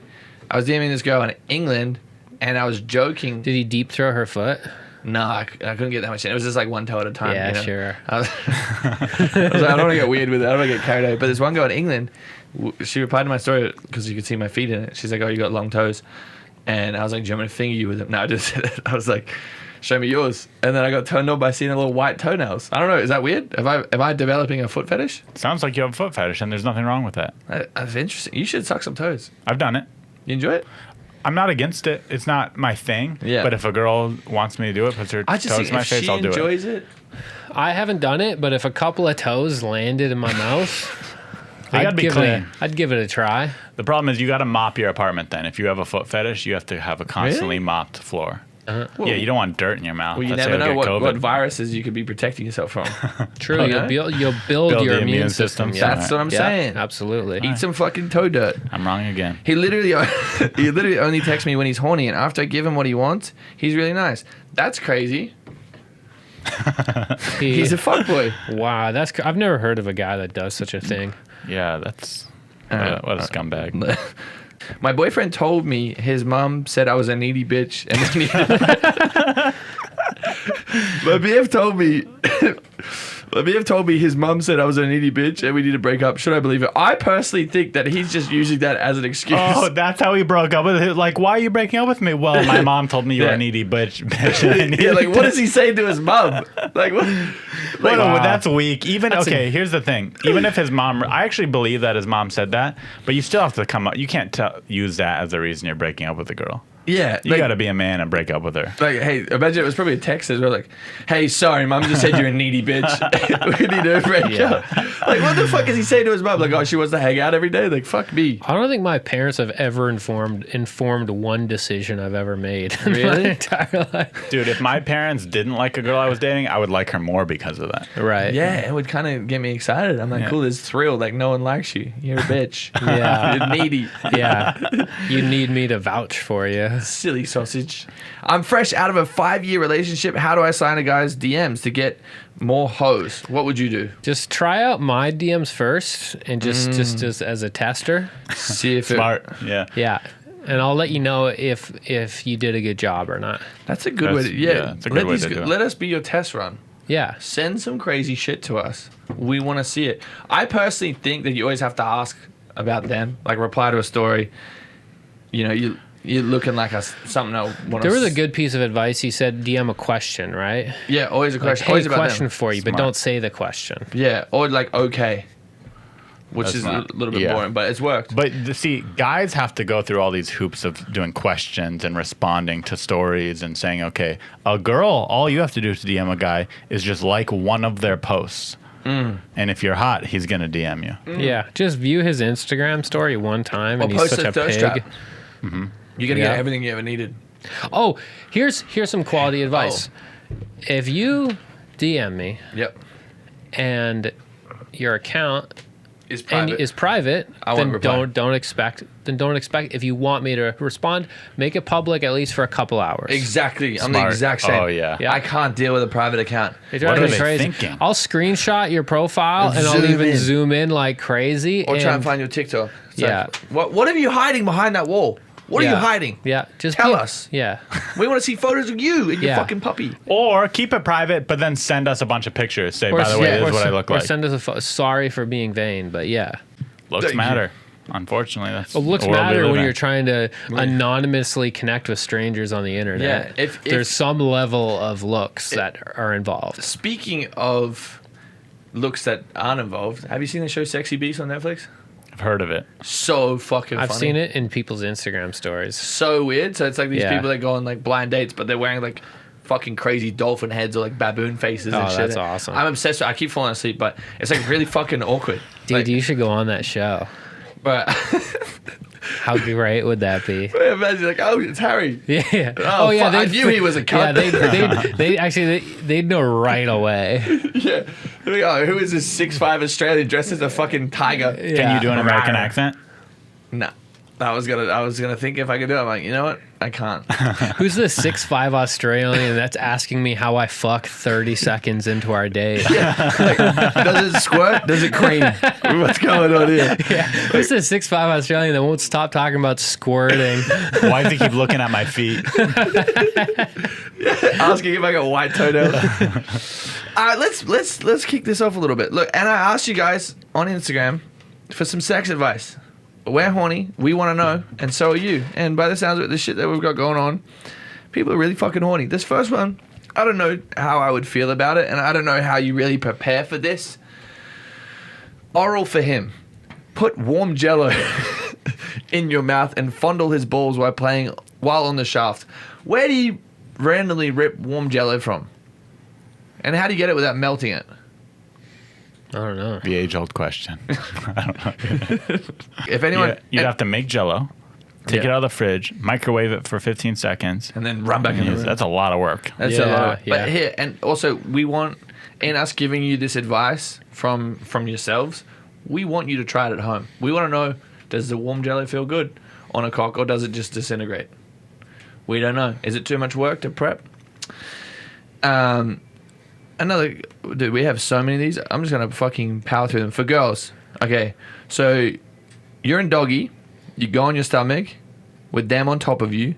Speaker 1: I was DMing this girl in England, and I was joking.
Speaker 2: Did he deep throw her foot?
Speaker 1: No, I couldn't get that much in. It was just like one toe at a time.
Speaker 2: Yeah,
Speaker 1: you know?
Speaker 2: sure.
Speaker 1: I was like, I don't want to get weird with it. I don't want to get carried away. But this one girl in England, she replied to my story because you could see my feet in it. She's like, oh, you got long toes. And I was like, do you want me to finger you with them? No, I just said it. I was like, show me yours. And then I got turned on by seeing a little white toenails. I don't know. Is that weird? Am I developing a foot fetish?
Speaker 3: Sounds like you have a foot fetish, and there's nothing wrong with that.
Speaker 1: That's interesting. You should suck some toes.
Speaker 3: I've done it.
Speaker 1: You enjoy it?
Speaker 3: I'm not against it. It's not my thing.
Speaker 1: Yeah.
Speaker 3: But if a girl wants me to do it, puts her
Speaker 1: I just
Speaker 3: toes
Speaker 1: think
Speaker 3: in my
Speaker 1: if
Speaker 3: face,
Speaker 1: she
Speaker 3: I'll do it.
Speaker 1: enjoys it.
Speaker 2: I haven't done it, but if a couple of toes landed in my mouth,
Speaker 3: They gotta be clean.
Speaker 2: I'd give it a try.
Speaker 3: The problem is you got to mop your apartment then. If you have a foot fetish, you have to have a constantly mopped floor.
Speaker 1: Well,
Speaker 3: yeah, you don't want dirt in your mouth.
Speaker 1: Well, you
Speaker 3: That's
Speaker 1: never
Speaker 3: how
Speaker 1: know
Speaker 3: get
Speaker 1: what
Speaker 3: COVID.
Speaker 1: viruses you could be protecting yourself from.
Speaker 2: True,
Speaker 1: Okay.
Speaker 2: you'll build your
Speaker 3: the
Speaker 2: immune
Speaker 3: immune
Speaker 2: system.
Speaker 3: system.
Speaker 2: Yeah.
Speaker 1: That's what I'm
Speaker 2: Yeah,
Speaker 1: saying.
Speaker 2: absolutely.
Speaker 1: Eat some fucking toe dirt.
Speaker 3: I'm wrong again.
Speaker 1: He literally only texts me when he's horny, and after I give him what he wants, he's really nice. That's crazy. He's a fuckboy.
Speaker 2: Wow, I've never heard of a guy that does such a thing.
Speaker 3: Yeah, that's what a scumbag.
Speaker 1: My boyfriend told me his mom said I was a needy bitch, and then my BF told me. My BF told me his mum said I was a needy bitch and we need to break up. Should I believe it? I personally think that he's just using that as an excuse.
Speaker 3: Oh, that's how he broke up with it. Like, why are you breaking up with me? Well, my mom told me you were
Speaker 1: Yeah.
Speaker 3: a needy bitch. and I needed
Speaker 1: Yeah, like what
Speaker 3: to-
Speaker 1: does he say to his mum? Like what? Like,
Speaker 3: Well, that's weak. Even
Speaker 2: That's
Speaker 3: okay, here's the thing. Even if his mom, I actually believe that his mom said that, but you still have to come up. You can't use that as the reason you're breaking up with a girl.
Speaker 1: yeah,
Speaker 3: You got to be a man and break up with her.
Speaker 1: Like, hey, imagine it was probably a text as well. Like, hey, sorry, mum just said you're a needy bitch. We need to break up. Like, what the fuck is he saying to his mum? Like, oh, she wants to hang out every day? Like, fuck me.
Speaker 2: I don't think my parents have ever informed one decision I've ever made in
Speaker 1: Really?
Speaker 2: my entire life.
Speaker 3: Dude, if my parents didn't like a girl I was dating, I would like her more because of that.
Speaker 2: Right.
Speaker 1: Yeah, it would kind of get me excited. I'm like,
Speaker 3: Yeah.
Speaker 1: cool, there's thrill. Like, no one likes you. You're a bitch.
Speaker 2: Yeah.
Speaker 1: You're needy.
Speaker 2: Yeah. You need me to vouch for you.
Speaker 1: Silly sausage. I'm fresh out of a 5-year relationship. How do I sign a guy's DMs to get more hoes? What would you do?
Speaker 2: Just try out my DMs first and just as a tester.
Speaker 1: See if
Speaker 3: Smart. Yeah.
Speaker 2: Yeah. And I'll let you know if you did a good job or not.
Speaker 1: That's a good way to, yeah.
Speaker 3: it's a good way to do it.
Speaker 1: Let us be your test run.
Speaker 2: Yeah.
Speaker 1: Send some crazy shit to us. We want to see it. I personally think that you always have to ask about them. Like reply to a story. You know, you're looking like something I want to.
Speaker 2: There was a good piece of advice. He said DM a question, right?
Speaker 1: Yeah, always a
Speaker 2: Like,
Speaker 1: question.
Speaker 2: hey,
Speaker 1: Always about
Speaker 2: question
Speaker 1: them.
Speaker 2: for you, but
Speaker 3: Smart.
Speaker 2: don't say the question.
Speaker 1: Yeah, or like okay, which
Speaker 3: That's
Speaker 1: is
Speaker 3: not-
Speaker 1: a little bit
Speaker 3: yeah.
Speaker 1: boring, but it's worked.
Speaker 3: But see, guys have to go through all these hoops of doing questions and responding to stories and saying, okay, a girl, all you have to do to DM a guy is just like one of their posts. And if you're hot, he's going to DM you.
Speaker 2: Yeah. Just view his Instagram story one time
Speaker 1: Or
Speaker 2: and he's
Speaker 1: post
Speaker 2: such
Speaker 1: a
Speaker 2: a
Speaker 1: thirst
Speaker 2: pig.
Speaker 1: trap. You're gonna
Speaker 2: Yeah.
Speaker 1: get everything you ever needed.
Speaker 2: Oh, here's some quality advice. If you DM me
Speaker 1: Yep,
Speaker 2: and your account
Speaker 1: is private.
Speaker 2: is private,
Speaker 1: I won't
Speaker 2: then
Speaker 1: reply.
Speaker 2: don't expect. If you want me to respond, make it public at least for a couple hours.
Speaker 1: Exactly. I'm the
Speaker 3: Smart.
Speaker 1: exact same.
Speaker 3: Oh, yeah.
Speaker 2: Yeah.
Speaker 1: I can't deal with a private account.
Speaker 2: It
Speaker 3: What
Speaker 2: drives
Speaker 3: are
Speaker 2: me
Speaker 3: they
Speaker 2: crazy.
Speaker 3: thinking?
Speaker 2: I'll screenshot your profile and I'll
Speaker 1: Zoom
Speaker 2: even
Speaker 1: in.
Speaker 2: zoom in like crazy.
Speaker 1: Or try and find your TikTok. It's
Speaker 2: Yeah.
Speaker 1: like, what are you hiding behind that wall? What are you hiding?
Speaker 2: Yeah, just
Speaker 1: Tell us.
Speaker 2: Yeah,
Speaker 1: We want to see photos of you and your
Speaker 2: Yeah.
Speaker 1: fucking puppy.
Speaker 3: Or keep it private, but then send us a bunch of pictures. Say, by the way, this is what I look
Speaker 2: or
Speaker 3: like.
Speaker 2: send us sorry for being vain, but yeah.
Speaker 3: Looks
Speaker 1: Thank you.
Speaker 3: matter. Unfortunately, that's
Speaker 2: Well, looks
Speaker 3: the world we
Speaker 2: matter
Speaker 3: live
Speaker 2: when
Speaker 3: in.
Speaker 2: you're trying to anonymously connect with strangers on the internet.
Speaker 1: Yeah, if-
Speaker 2: there's some level of looks that are involved.
Speaker 1: Speaking of looks that aren't involved, have you seen the show Sexy Beast on Netflix?
Speaker 3: I've heard of it.
Speaker 1: So fucking
Speaker 2: I've
Speaker 1: funny.
Speaker 2: seen it in people's Instagram stories.
Speaker 1: So weird. So it's like these
Speaker 2: Yeah.
Speaker 1: people that go on like blind dates, but they're wearing like fucking crazy dolphin heads or like baboon faces and
Speaker 2: Oh,
Speaker 1: shit.
Speaker 2: that's awesome.
Speaker 1: I'm obsessed with it. I keep falling asleep, but it's like really fucking awkward.
Speaker 2: Dude,
Speaker 1: Like,
Speaker 2: you should go on that show.
Speaker 1: but
Speaker 2: How great would that be?
Speaker 1: imagine like, oh, it's Harry.
Speaker 2: Yeah.
Speaker 1: Oh,
Speaker 2: yeah.
Speaker 1: fuck, I knew he was a cunt.
Speaker 2: Yeah, they actually they'd know right away.
Speaker 1: Yeah. Like, oh, who is this 6'5" Australian dressed as a fucking tiger?
Speaker 3: Can you do an American accent?
Speaker 1: Nah. I was gonna think if I could do it. I'm like, you know what? I can't.
Speaker 2: Who's the 6'5" Australian that's asking me how I fuck 30 seconds into our date?
Speaker 1: Like, does it squirt? Does it cream? What's going on here?
Speaker 2: Yeah. Who's the 6'5" Australian that won't stop talking about squirting?
Speaker 3: Why does he keep looking at my feet?
Speaker 1: Asking if I got white toenail. Let's kick this off a little bit. Look, and I asked you guys on Instagram for some sex advice. We're horny. We want to know, and so are you. And by the sounds of it, the shit that we've got going on, people are really fucking horny. This first one, I don't know how I would feel about it, and I don't know how you really prepare for this. Oral for him. Put warm Jello in your mouth and fondle his balls while on the shaft. Where do you randomly rip warm Jello from? And how do you get it without melting it?
Speaker 2: I don't know.
Speaker 3: The age-old question. I don't know.
Speaker 1: If anyone,
Speaker 3: You'd have to make Jello, take it out of the fridge, microwave it for 15 seconds,
Speaker 1: and then run back in the room.
Speaker 3: That's a lot of work.
Speaker 1: That's a lot.
Speaker 2: Yeah.
Speaker 1: But here, and also, we want, in us giving you this advice from yourselves, we want you to try it at home. We want to know, does the warm Jello feel good on a cock, or does it just disintegrate? We don't know. Is it too much work to prep? Dude, we have so many of these. I'm just going to fucking power through them. For girls, okay, so you're in doggy, you go on your stomach with them on top of you,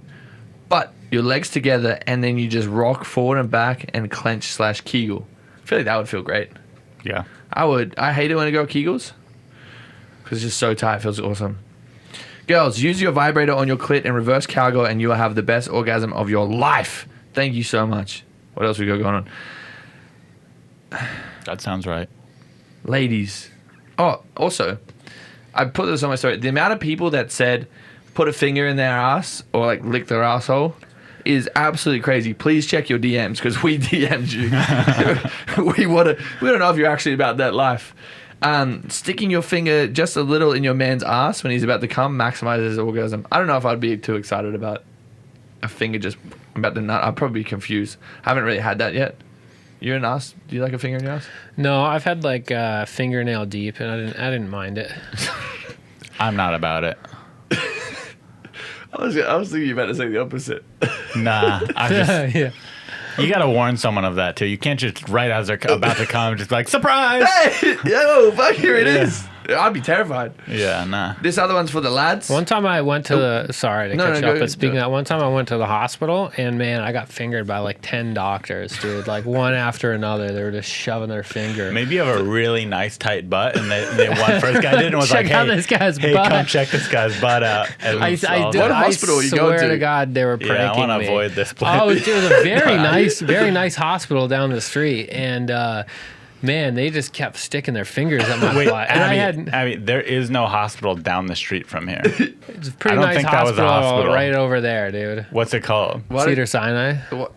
Speaker 1: but your legs together, and then you just rock forward and back and clench/kegel. I feel like that would feel great.
Speaker 3: Yeah.
Speaker 1: I hate it when a girl kegels because it's just so tight. It feels awesome. Girls, use your vibrator on your clit and reverse cowgirl, and you will have the best orgasm of your life. Thank you so much. What else we got going on?
Speaker 3: That sounds right.
Speaker 1: Ladies. Oh, also, I put this on my story. The amount of people that said put a finger in their ass or like lick their asshole is absolutely crazy. Please check your DMs because we DM'd you. we don't know if you're actually about that life. Sticking your finger just a little in your man's ass when he's about to come maximizes his orgasm. I don't know if I'd be too excited about a finger just about to nut. I'd probably be confused. I haven't really had that yet. You're an ass? Do you like a finger in your ass?
Speaker 2: No, I've had like fingernail deep, and I didn't mind it.
Speaker 3: I'm not about it.
Speaker 1: I was thinking you were about to say the opposite.
Speaker 3: Nah.
Speaker 2: Yeah.
Speaker 3: You got to warn someone of that, too. You can't just, right as they're about to come, just be like, surprise!
Speaker 1: Hey, yo, fuck, here it is. I'd be terrified.
Speaker 3: Yeah, nah.
Speaker 1: This other one's for the lads.
Speaker 2: One time I went to sorry to cut you off, but speaking of that, one time I went to the hospital, and man, I got fingered by like 10 doctors, dude. Like one after another, they were just shoving their finger.
Speaker 3: Maybe you have a really nice tight butt, and they one first guy did and was
Speaker 2: Check
Speaker 3: like,
Speaker 2: out
Speaker 3: hey,
Speaker 2: this guy's
Speaker 3: hey,
Speaker 2: butt.
Speaker 3: come check this guy's butt out. And
Speaker 2: I did.
Speaker 1: What hospital
Speaker 2: I
Speaker 1: you go
Speaker 2: swear
Speaker 1: to?
Speaker 2: to God, they were pranking
Speaker 3: Yeah, I want to
Speaker 2: me.
Speaker 3: avoid this place.
Speaker 2: Oh, it was a very nice hospital down the street, and man, they just kept sticking their fingers at my butt. And
Speaker 3: I mean, there is no hospital down the street from here.
Speaker 2: it's a pretty
Speaker 3: I don't
Speaker 2: nice
Speaker 3: think that was a
Speaker 2: hospital,
Speaker 3: hospital.
Speaker 2: right over there, dude.
Speaker 3: What's it called?
Speaker 2: Cedar Sinai.
Speaker 1: What?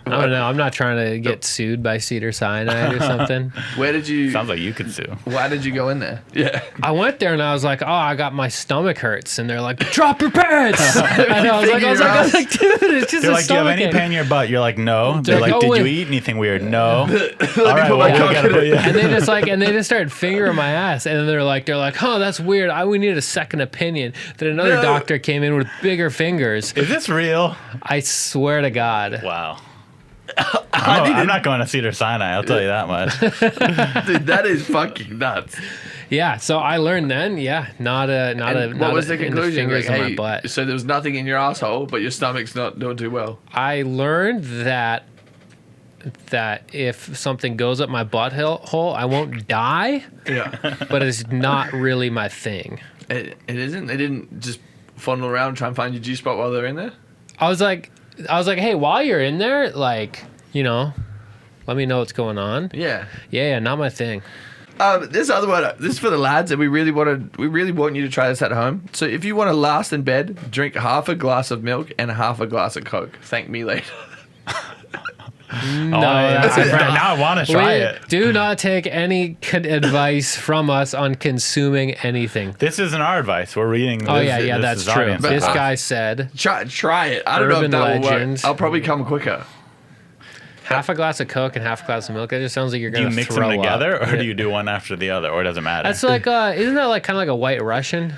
Speaker 2: I don't know. I'm not trying to get sued by Cedar Sinai or something.
Speaker 1: Where did you...
Speaker 3: Sounds like you could sue.
Speaker 1: Why did you go in there? Yeah.
Speaker 2: I went there and I was like, oh, I got my stomach hurts. And they're like, drop your pants. And I was like, dude, it's just
Speaker 3: They're
Speaker 2: a
Speaker 3: like, do you have any
Speaker 2: stomachache.
Speaker 3: pain in your butt? You're like, no. They're like,
Speaker 2: oh,
Speaker 3: did
Speaker 2: wait.
Speaker 3: you eat anything weird? No. All right,
Speaker 1: put my
Speaker 3: well,
Speaker 1: cock
Speaker 3: we gotta
Speaker 1: in
Speaker 3: put
Speaker 1: it.
Speaker 3: you.
Speaker 2: And they just started fingering my ass, and then they're like, oh, that's weird. We need a second opinion. Then another
Speaker 1: No.
Speaker 2: doctor came in with bigger fingers.
Speaker 3: Is this real?
Speaker 2: I swear to God.
Speaker 3: Wow. I'm not going to Cedar Sinai. I'll tell you that much.
Speaker 1: Dude, that is fucking nuts.
Speaker 2: Yeah, so I learned then. Yeah,
Speaker 1: What was the conclusion?
Speaker 2: Fingers
Speaker 1: Like,
Speaker 2: on my
Speaker 1: hey,
Speaker 2: butt.
Speaker 1: so there was nothing in your asshole, but your stomach's not doing too well.
Speaker 2: I learned that if something goes up my butthole, I won't die,
Speaker 1: Yeah.
Speaker 2: but it's not really my thing.
Speaker 1: It isn't? They didn't just fondle around and try and find your G-spot while they're in there?
Speaker 2: I was like, hey, while you're in there, like, let me know what's going on.
Speaker 1: Yeah.
Speaker 2: Yeah, not my thing.
Speaker 1: This other one, this is for the lads, and we really want you to try this at home. So if you want to last in bed, drink half a glass of milk and half a glass of Coke. Thank me later.
Speaker 2: No,
Speaker 3: now I want to try it.
Speaker 2: Do not take any advice from us on consuming anything.
Speaker 3: This isn't our advice. We're reading.
Speaker 2: Oh,
Speaker 3: this,
Speaker 2: yeah,
Speaker 3: this
Speaker 2: that's
Speaker 3: is
Speaker 2: true.
Speaker 3: audience
Speaker 2: This
Speaker 3: advice.
Speaker 2: guy said
Speaker 1: Try it. I don't know if
Speaker 2: Urban
Speaker 1: that will
Speaker 2: legends.
Speaker 1: work. I'll probably come quicker.
Speaker 2: half a glass of Coke and half a glass of milk. That just sounds like you're
Speaker 3: Do
Speaker 2: going
Speaker 3: you
Speaker 2: to
Speaker 3: mix
Speaker 2: throw
Speaker 3: them together,
Speaker 2: up.
Speaker 3: or do you do one after the other, or it doesn't matter?
Speaker 2: That's like, isn't that like kind of like a White Russian?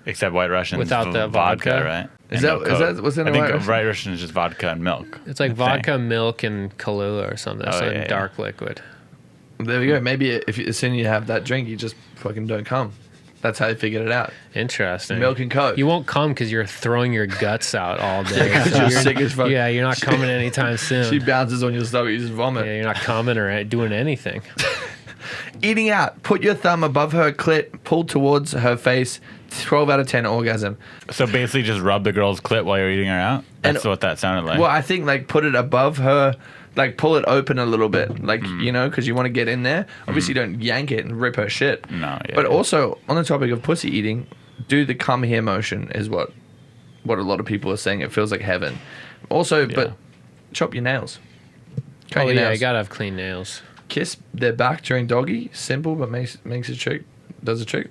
Speaker 3: Except White Russian
Speaker 2: Without the vodka.
Speaker 3: right?
Speaker 1: Is
Speaker 3: And
Speaker 1: that what's in
Speaker 3: I
Speaker 1: a
Speaker 3: think
Speaker 1: White Russian?
Speaker 3: White Russian is just vodka and milk.
Speaker 2: It's like vodka, milk, and Kahlua or something.
Speaker 3: Oh,
Speaker 2: Some
Speaker 3: yeah, yeah.
Speaker 2: dark liquid.
Speaker 1: There we go. Maybe if as soon as you have that drink, you just fucking don't come. That's how they figured it out.
Speaker 2: Interesting.
Speaker 1: Milk and Coke.
Speaker 2: You won't come because you're throwing your guts out all day.
Speaker 1: Yeah, 'cause
Speaker 2: So
Speaker 1: you're
Speaker 2: you're-
Speaker 1: sick as fuck.
Speaker 2: Yeah, you're not coming anytime soon.
Speaker 1: She bounces on your stomach, you just vomit.
Speaker 2: Yeah, you're not coming or doing anything.
Speaker 1: Eating out. Put your thumb above her clit, pull towards her face. 12 out of 10 orgasm.
Speaker 3: So basically, just rub the girl's clit while you're eating her out. That's what that sounded like.
Speaker 1: Well, I think like put it above her, like pull it open a little bit, like you know, because you want to get in there. Obviously, don't yank it and rip her shit.
Speaker 3: No, yeah,
Speaker 1: But
Speaker 3: yeah.
Speaker 1: also on the topic of pussy eating, do the come here motion is what a lot of people are saying. It feels like heaven. Also, but chop your nails. Cut
Speaker 2: Oh
Speaker 1: your
Speaker 2: yeah,
Speaker 1: nails.
Speaker 2: you gotta have clean nails.
Speaker 1: Kiss their back during doggy. Simple, but makes a trick. Does a trick.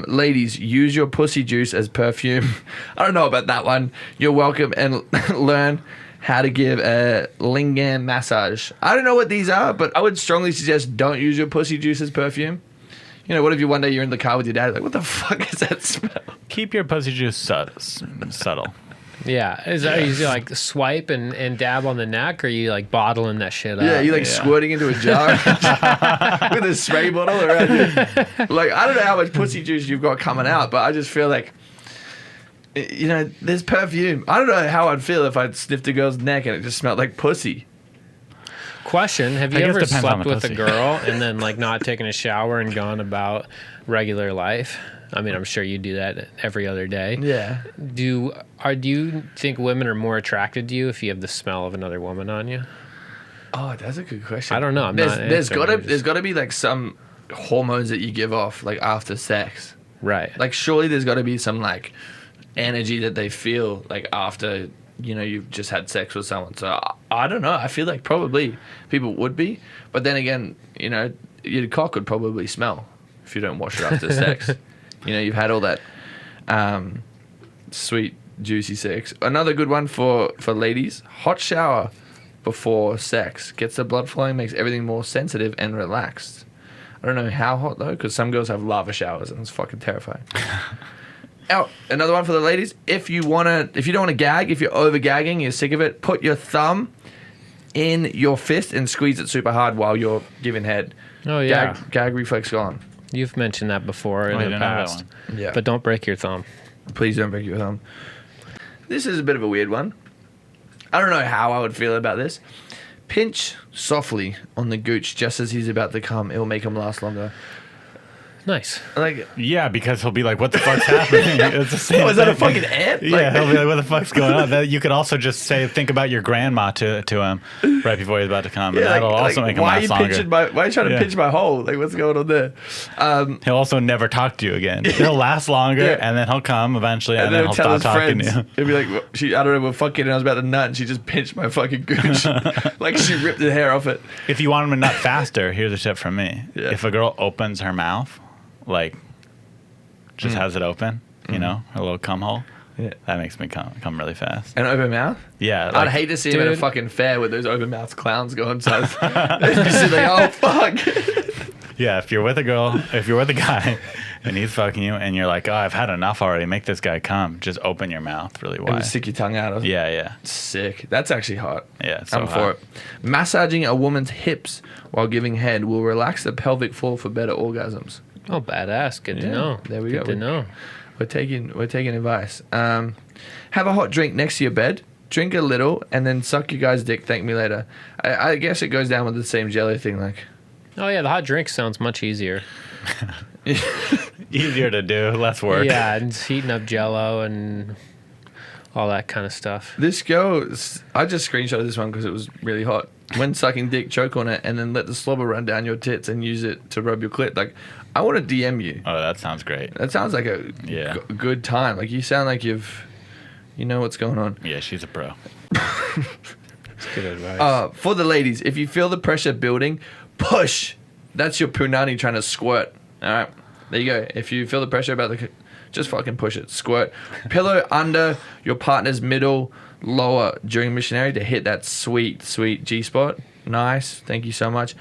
Speaker 1: Ladies, use your pussy juice as perfume. I don't know about that one. You're welcome, and learn how to give a lingam massage. I don't know what these are, but I would strongly suggest don't use your pussy juice as perfume. You know, what if you one day you're in the car with your dad, like, what the fuck is that smell?
Speaker 3: Keep your pussy juice subtle.
Speaker 2: Yeah, is that you like swipe and dab on the neck, or you like bottling that shit up?
Speaker 1: Yeah, you like squirting into a jar with a spray bottle around you. Like, I don't know how much pussy juice you've got coming out, but I just feel like, you know, there's perfume. I don't know how I'd feel if I'd sniffed a girl's neck and it just smelled like pussy.
Speaker 2: Question: have you
Speaker 3: I guess
Speaker 2: ever
Speaker 3: depends on
Speaker 2: slept
Speaker 3: the
Speaker 2: with a
Speaker 3: pussy.
Speaker 2: girl and then like not taken a shower and gone about regular life? I mean, I'm sure you do that every other day.
Speaker 1: Yeah.
Speaker 2: Do you think women are more attracted to you if you have the smell of another woman on you?
Speaker 1: Oh, that's a good question.
Speaker 2: I don't know. I'm
Speaker 1: There's
Speaker 2: not
Speaker 1: gotta
Speaker 2: answering,
Speaker 1: there's gotta be like some hormones that you give off like after sex.
Speaker 2: Right.
Speaker 1: Like surely there's gotta be some like energy that they feel like after, you know, you've just had sex with someone. So I don't know. I feel like probably people would be, but then again, you know, your cock would probably smell if you don't wash it after sex. You know, you've had all that sweet, juicy sex. Another good one for ladies, hot shower before sex. Gets the blood flowing, makes everything more sensitive and relaxed. I don't know how hot, though, because some girls have lava showers, and it's fucking terrifying. Oh, another one for the ladies. If you don't want to gag, if you're over gagging, you're sick of it, put your thumb in your fist and squeeze it super hard while you're giving head.
Speaker 2: Oh yeah.
Speaker 1: Gag reflex gone.
Speaker 2: You've mentioned that before in
Speaker 3: I
Speaker 2: the
Speaker 3: didn't know that
Speaker 2: past.
Speaker 3: one.
Speaker 1: Yeah.
Speaker 2: But don't break your thumb.
Speaker 1: Please don't break your thumb. This is a bit of a weird one. I don't know how I would feel about this. Pinch softly on the gooch just as he's about to come. It will make him last longer.
Speaker 2: Nice.
Speaker 1: Like,
Speaker 3: Yeah, because he'll be like, "What the fuck's happening?" It's the same
Speaker 1: was that a
Speaker 3: thing.
Speaker 1: fucking ant?
Speaker 3: Yeah, he'll be like, "What the fuck's going on?" You could also just think about your grandma to him right before he's about to come. And that'll also make him
Speaker 1: why are
Speaker 3: last
Speaker 1: you
Speaker 3: longer.
Speaker 1: pinching why are you trying to
Speaker 3: Yeah.
Speaker 1: pinch my hole? Like, what's going on there?
Speaker 3: He'll also never talk to you again. He'll last longer,
Speaker 1: Yeah.
Speaker 3: and then he'll come eventually, and,
Speaker 1: And
Speaker 3: then
Speaker 1: then
Speaker 3: he'll
Speaker 1: tell
Speaker 3: stop
Speaker 1: his
Speaker 3: talking
Speaker 1: friends.
Speaker 3: to you.
Speaker 1: He'll be like, I don't know, we're fucking, and I was about to nut, and she just pinched my fucking gooch. Like, she ripped the hair off it.
Speaker 3: If you want him to nut faster, here's a tip from me.
Speaker 1: Yeah.
Speaker 3: If a girl opens her mouth, like, just has it open, you know, her little cum hole,
Speaker 1: Yeah.
Speaker 3: that makes me come really fast.
Speaker 1: An open mouth?
Speaker 3: Yeah.
Speaker 1: I'd
Speaker 3: like-
Speaker 1: hate to see him at a
Speaker 2: Dude.
Speaker 1: fucking fair with those open mouth clowns going. So they'd be sitting like, oh, fuck.
Speaker 3: Yeah, if you're with a guy, and he's fucking you, and you're like, "Oh, I've had enough already. Make this guy come." Just open your mouth really
Speaker 1: And
Speaker 3: wide.
Speaker 1: stick your tongue out.
Speaker 3: Yeah.
Speaker 1: Sick. That's actually hot.
Speaker 3: Yeah, it's so
Speaker 1: I'm
Speaker 3: hot.
Speaker 1: for it. Massaging a woman's hips while giving head will relax the pelvic floor for better orgasms.
Speaker 2: Oh, badass. Good to
Speaker 1: Yeah,
Speaker 2: know.
Speaker 1: there we
Speaker 2: Good
Speaker 1: go.
Speaker 2: to know.
Speaker 1: We're taking advice. Have a hot drink next to your bed. Drink a little and then suck your guy's dick. Thank me later. I guess it goes down with the same jelly thing. Like,
Speaker 2: Oh yeah, the hot drink sounds much easier.
Speaker 3: Easier to do, less work.
Speaker 2: Yeah, and it's heating up Jello and all that kind of stuff.
Speaker 1: this girl, I just screenshotted this one because it was really hot. When sucking dick, choke on it and then let the slobber run down your tits and use it to rub your clit. Like, I want to DM you.
Speaker 3: Oh, that sounds great.
Speaker 1: That sounds like a
Speaker 3: Yeah.
Speaker 1: good time. Like, you sound like you know what's going on.
Speaker 3: Yeah, she's a pro.
Speaker 2: It's good advice.
Speaker 1: For the ladies, if you feel the pressure building, push. That's your punani trying to squirt. All right, there you go. If you feel the pressure about just fucking push it. Squirt. Pillow under your partner's middle, lower during missionary to hit that sweet G spot. Nice. Thank you so much.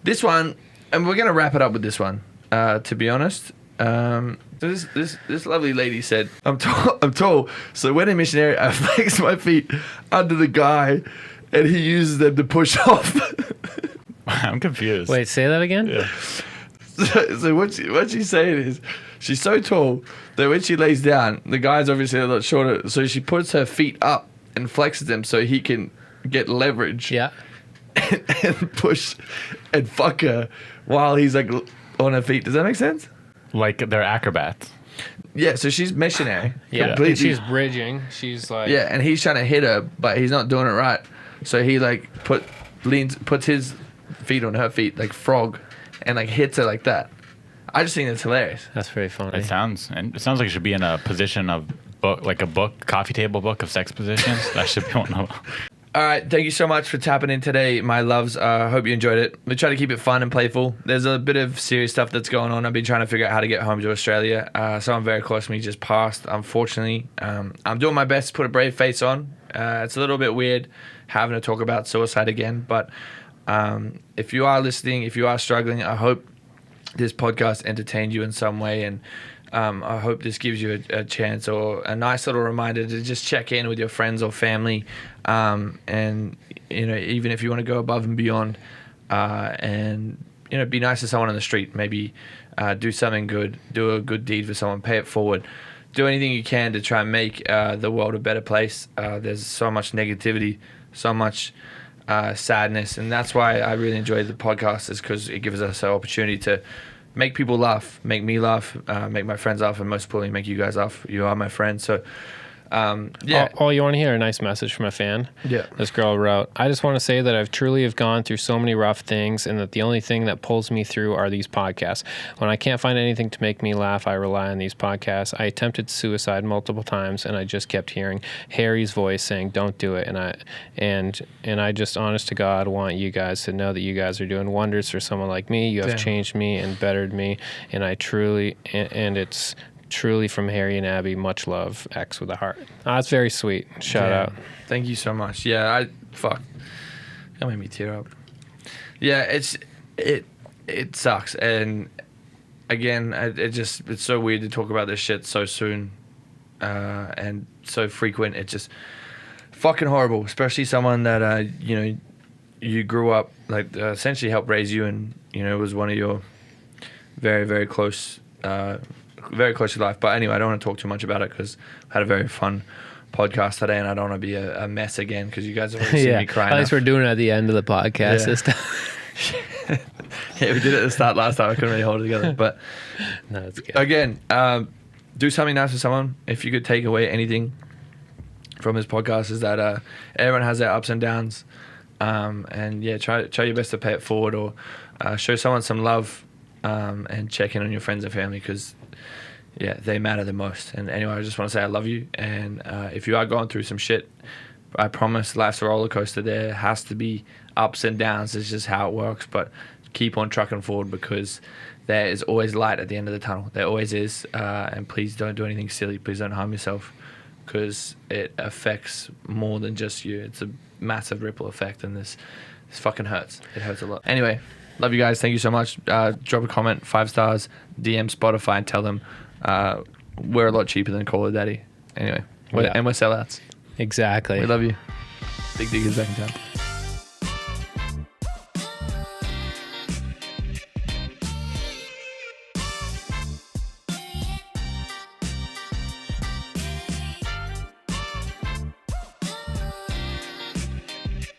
Speaker 1: This one, and we're gonna wrap it up with this one. To be honest, So this lovely lady said, I'm tall. So when in missionary, I flex my feet under the guy, and he uses them to push off.
Speaker 3: I'm confused.
Speaker 2: Wait, say that again?
Speaker 3: Yeah.
Speaker 1: So what she's saying is, she's so tall that when she lays down, the guy's obviously a lot shorter. So she puts her feet up and flexes them so he can get leverage.
Speaker 2: Yeah.
Speaker 1: And push and fuck her while he's like on her feet. Does that make sense?
Speaker 3: Like they're acrobats.
Speaker 1: Yeah, so she's missionary.
Speaker 2: Yeah.
Speaker 1: completely.
Speaker 2: And she's bridging. She's like.
Speaker 1: Yeah, and he's trying to hit her, but he's not doing it right. So he like puts his feet on her feet like frog, and like hits her like that. I just think that's hilarious.
Speaker 2: That's very funny.
Speaker 3: It sounds like it should be in a position of book, like a book, coffee table book of sex positions. That should be one of them.
Speaker 1: All right, thank you so much for tapping in today, my loves. Hope you enjoyed it. We try to keep it fun and playful. There's a bit of serious stuff that's going on. I've been trying to figure out how to get home to Australia. Someone very close to me just passed, unfortunately. I'm doing my best to put a brave face on. It's a little bit weird having to talk about suicide again, but if you are listening, if you are struggling, I hope this podcast entertained you in some way, and I hope this gives you a chance or a nice little reminder to just check in with your friends or family, and even if you want to go above and beyond, and be nice to someone on the street. Maybe do something good, do a good deed for someone, pay it forward, do anything you can to try and make the world a better place. There's so much negativity, so much sadness, and that's why I really enjoy the podcast, is because it gives us an opportunity to make people laugh, make me laugh, make my friends laugh, and most importantly, make you guys laugh. You are my friends. So, yeah.
Speaker 2: Oh, you want to hear a nice message from a fan?
Speaker 1: Yeah.
Speaker 2: This girl wrote, I just want to say that I've truly have gone through so many rough things, and that the only thing that pulls me through are these podcasts. When I can't find anything to make me laugh, I rely on these podcasts. I attempted suicide multiple times, and I just kept hearing Harry's voice saying, don't do it. And I just, honest to God, want you guys to know that you guys are doing wonders for someone like me. You have
Speaker 1: Damn.
Speaker 2: changed me and bettered me, and I truly, and it's truly from Harry and Abby, much love, X with a heart. That's very sweet. Shout out.
Speaker 1: Thank you so much. Yeah, that made me tear up. Yeah, it sucks, and again, it's so weird to talk about this shit so soon, and so frequent. It's just fucking horrible, especially someone that you grew up like essentially helped raise you, and was one of your very, very close. Very close to life. But anyway, I don't want to talk too much about it because I had a very fun podcast today, and I don't want to be a mess again because you guys have already seen me crying.
Speaker 2: At least we're doing it at the end of the podcast this time.
Speaker 1: Yeah, we did it at the start last time. I couldn't really hold it together. But
Speaker 2: No, it's good.
Speaker 1: again, do something nice for someone. If you could take away anything from this podcast, is that everyone has their ups and downs. And yeah, try your best to pay it forward, or show someone some love, and check in on your friends and family, because yeah, they matter the most. And anyway, I just want to say I love you. And if you are going through some shit, I promise life's a roller coaster. There has to be ups and downs. It's just how it works. But keep on trucking forward, because there is always light at the end of the tunnel. There always is. And please don't do anything silly. Please don't harm yourself, because it affects more than just you. It's a massive ripple effect, and this fucking hurts. It hurts a lot. Anyway, love you guys. Thank you so much. Drop a comment, 5 stars, DM Spotify, and tell them we're a lot cheaper than Call of Daddy. Anyway, and we're sellouts.
Speaker 2: Exactly.
Speaker 1: We love you. Big Diggers back in town.